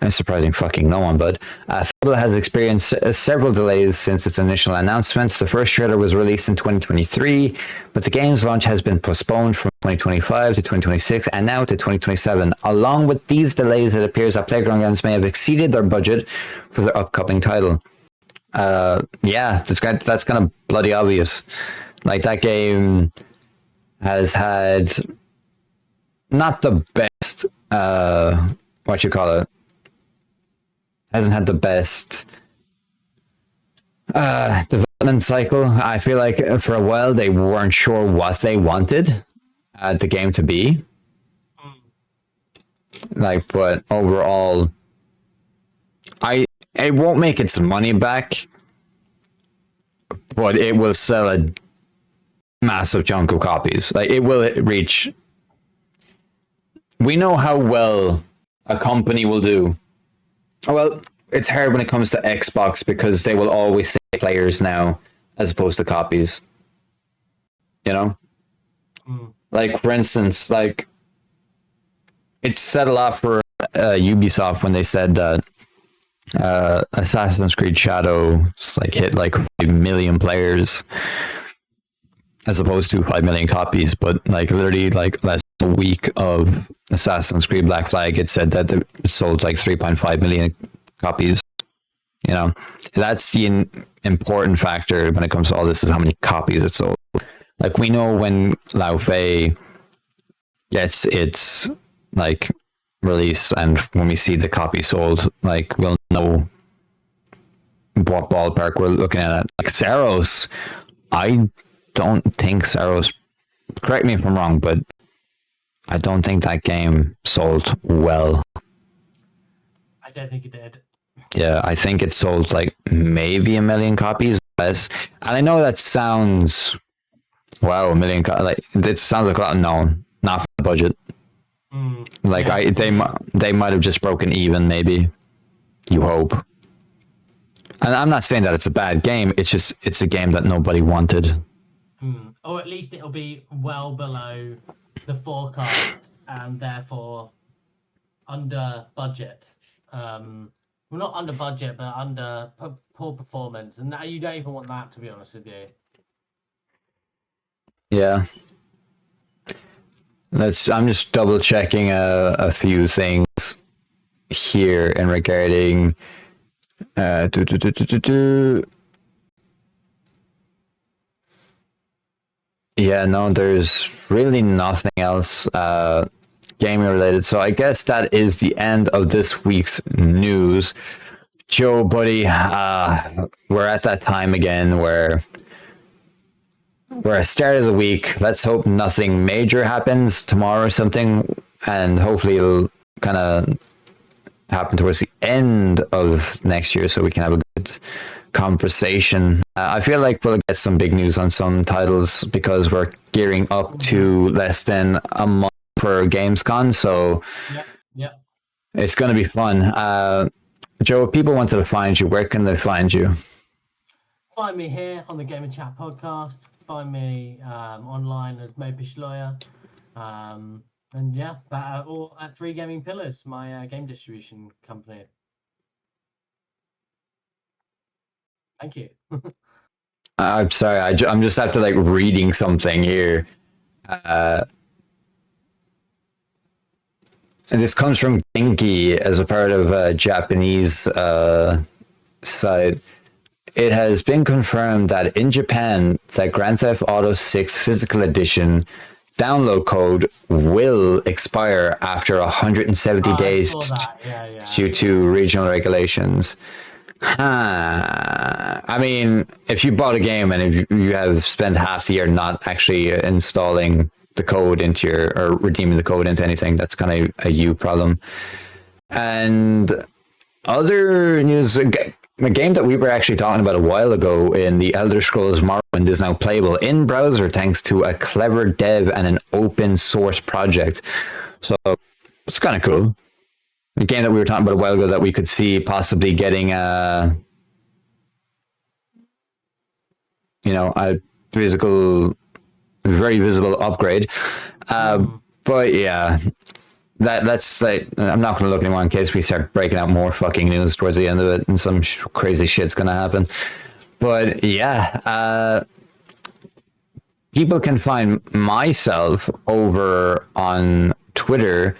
Surprising fucking no one, but Fable has experienced several delays since its initial announcement. The first trailer was released in 2023, but the game's launch has been postponed from 2025 to 2026 and now to 2027. Along with these delays, it appears that Playground Games may have exceeded their budget for their upcoming title. Yeah, that's kind of bloody obvious. Like, that game has had not the best, what you call it, hasn't had the best development cycle. I feel like for a while they weren't sure what they wanted the game to be. Like, but overall, it won't make its money back, but it will sell a massive chunk of copies. Like, it will reach. We know how well a company will do. Well, it's hard when it comes to Xbox because they will always say players now as opposed to copies. You know? Like, for instance, like, it said a lot for Ubisoft when they said that Assassin's Creed Shadows like hit like 5 million players as opposed to 5 million copies, but like literally like less than a week of Assassin's Creed Black Flag, it said that it sold like 3.5 million copies. You know, that's the important factor when it comes to all this, is how many copies it sold. Like, we know when LAUFEY gets its like release, and when we see the copy sold, like, we'll know what ballpark we're looking at. Like Saros, I don't think Saros, correct me if I'm wrong, but I don't think that game sold well. I don't think it did. Yeah, I think it sold like maybe 1 million copies less. And I know that sounds, wow, 1 million, like, it sounds like a lot. No, not for the budget. Like, yeah. They might have just broken even, maybe. You hope. And I'm not saying that it's a bad game. It's just, it's a game that nobody wanted. Or at least it'll be well below the forecast and therefore under budget. Well, not under budget, but under poor performance. And you don't even want that, to be honest with you. Yeah. I'm just double checking a few things here in regarding yeah, no, there's really nothing else gaming related. So I guess that is the end of this week's news. Joe, buddy, we're at that time again where we're at start of the week. Let's hope nothing major happens tomorrow or something, and hopefully it'll kind of happen towards the end of next year so we can have a good conversation. I feel like we'll get some big news on some titles because we're gearing up to less than a month for Gamescom, so yeah. It's going to be fun. Joe, if people wanted to find you, where can they find you? Find me here on the Game and Chat podcast. Find me online as Mopish Lawyer. And yeah, or at 3 Gaming Pillars, my game distribution company. Thank you. I'm sorry, I'm just after like reading something here. And this comes from Genki as a part of a Japanese site. It has been confirmed that in Japan, that Grand Theft Auto 6 Physical Edition download code will expire after 170 days due to regional regulations. I mean, if you bought a game and if you have spent half the year not actually installing the code into or redeeming the code into anything, that's kind of a you problem. And other news, a game that we were actually talking about a while ago in the Elder Scrolls Morrowind is now playable in browser thanks to a clever dev and an open source project. So it's kind of cool. A game that we were talking about a while ago that we could see possibly getting a physical, very visible upgrade. But yeah, that's like, I'm not going to look anymore in case we start breaking out more fucking news towards the end of it and some crazy shit's going to happen. But yeah, people can find myself over on Twitter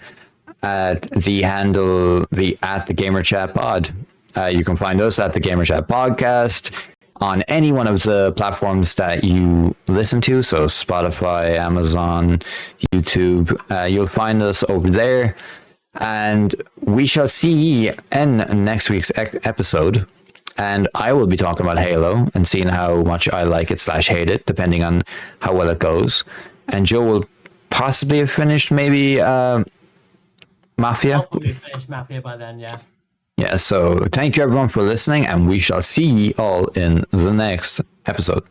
at the handle at the Gamer Chat Pod. You can find us at the Gamer Chat Podcast on any one of the platforms that you listen to, so Spotify, Amazon, YouTube. You'll find us over there, and we shall see ye in next week's episode. And I will be talking about Halo and seeing how much I like it / hate it, depending on how well it goes. And Joe will possibly have finished maybe Mafia. Hopefully finish Mafia by then, yeah. Yeah, so thank you everyone for listening, and we shall see you all in the next episode.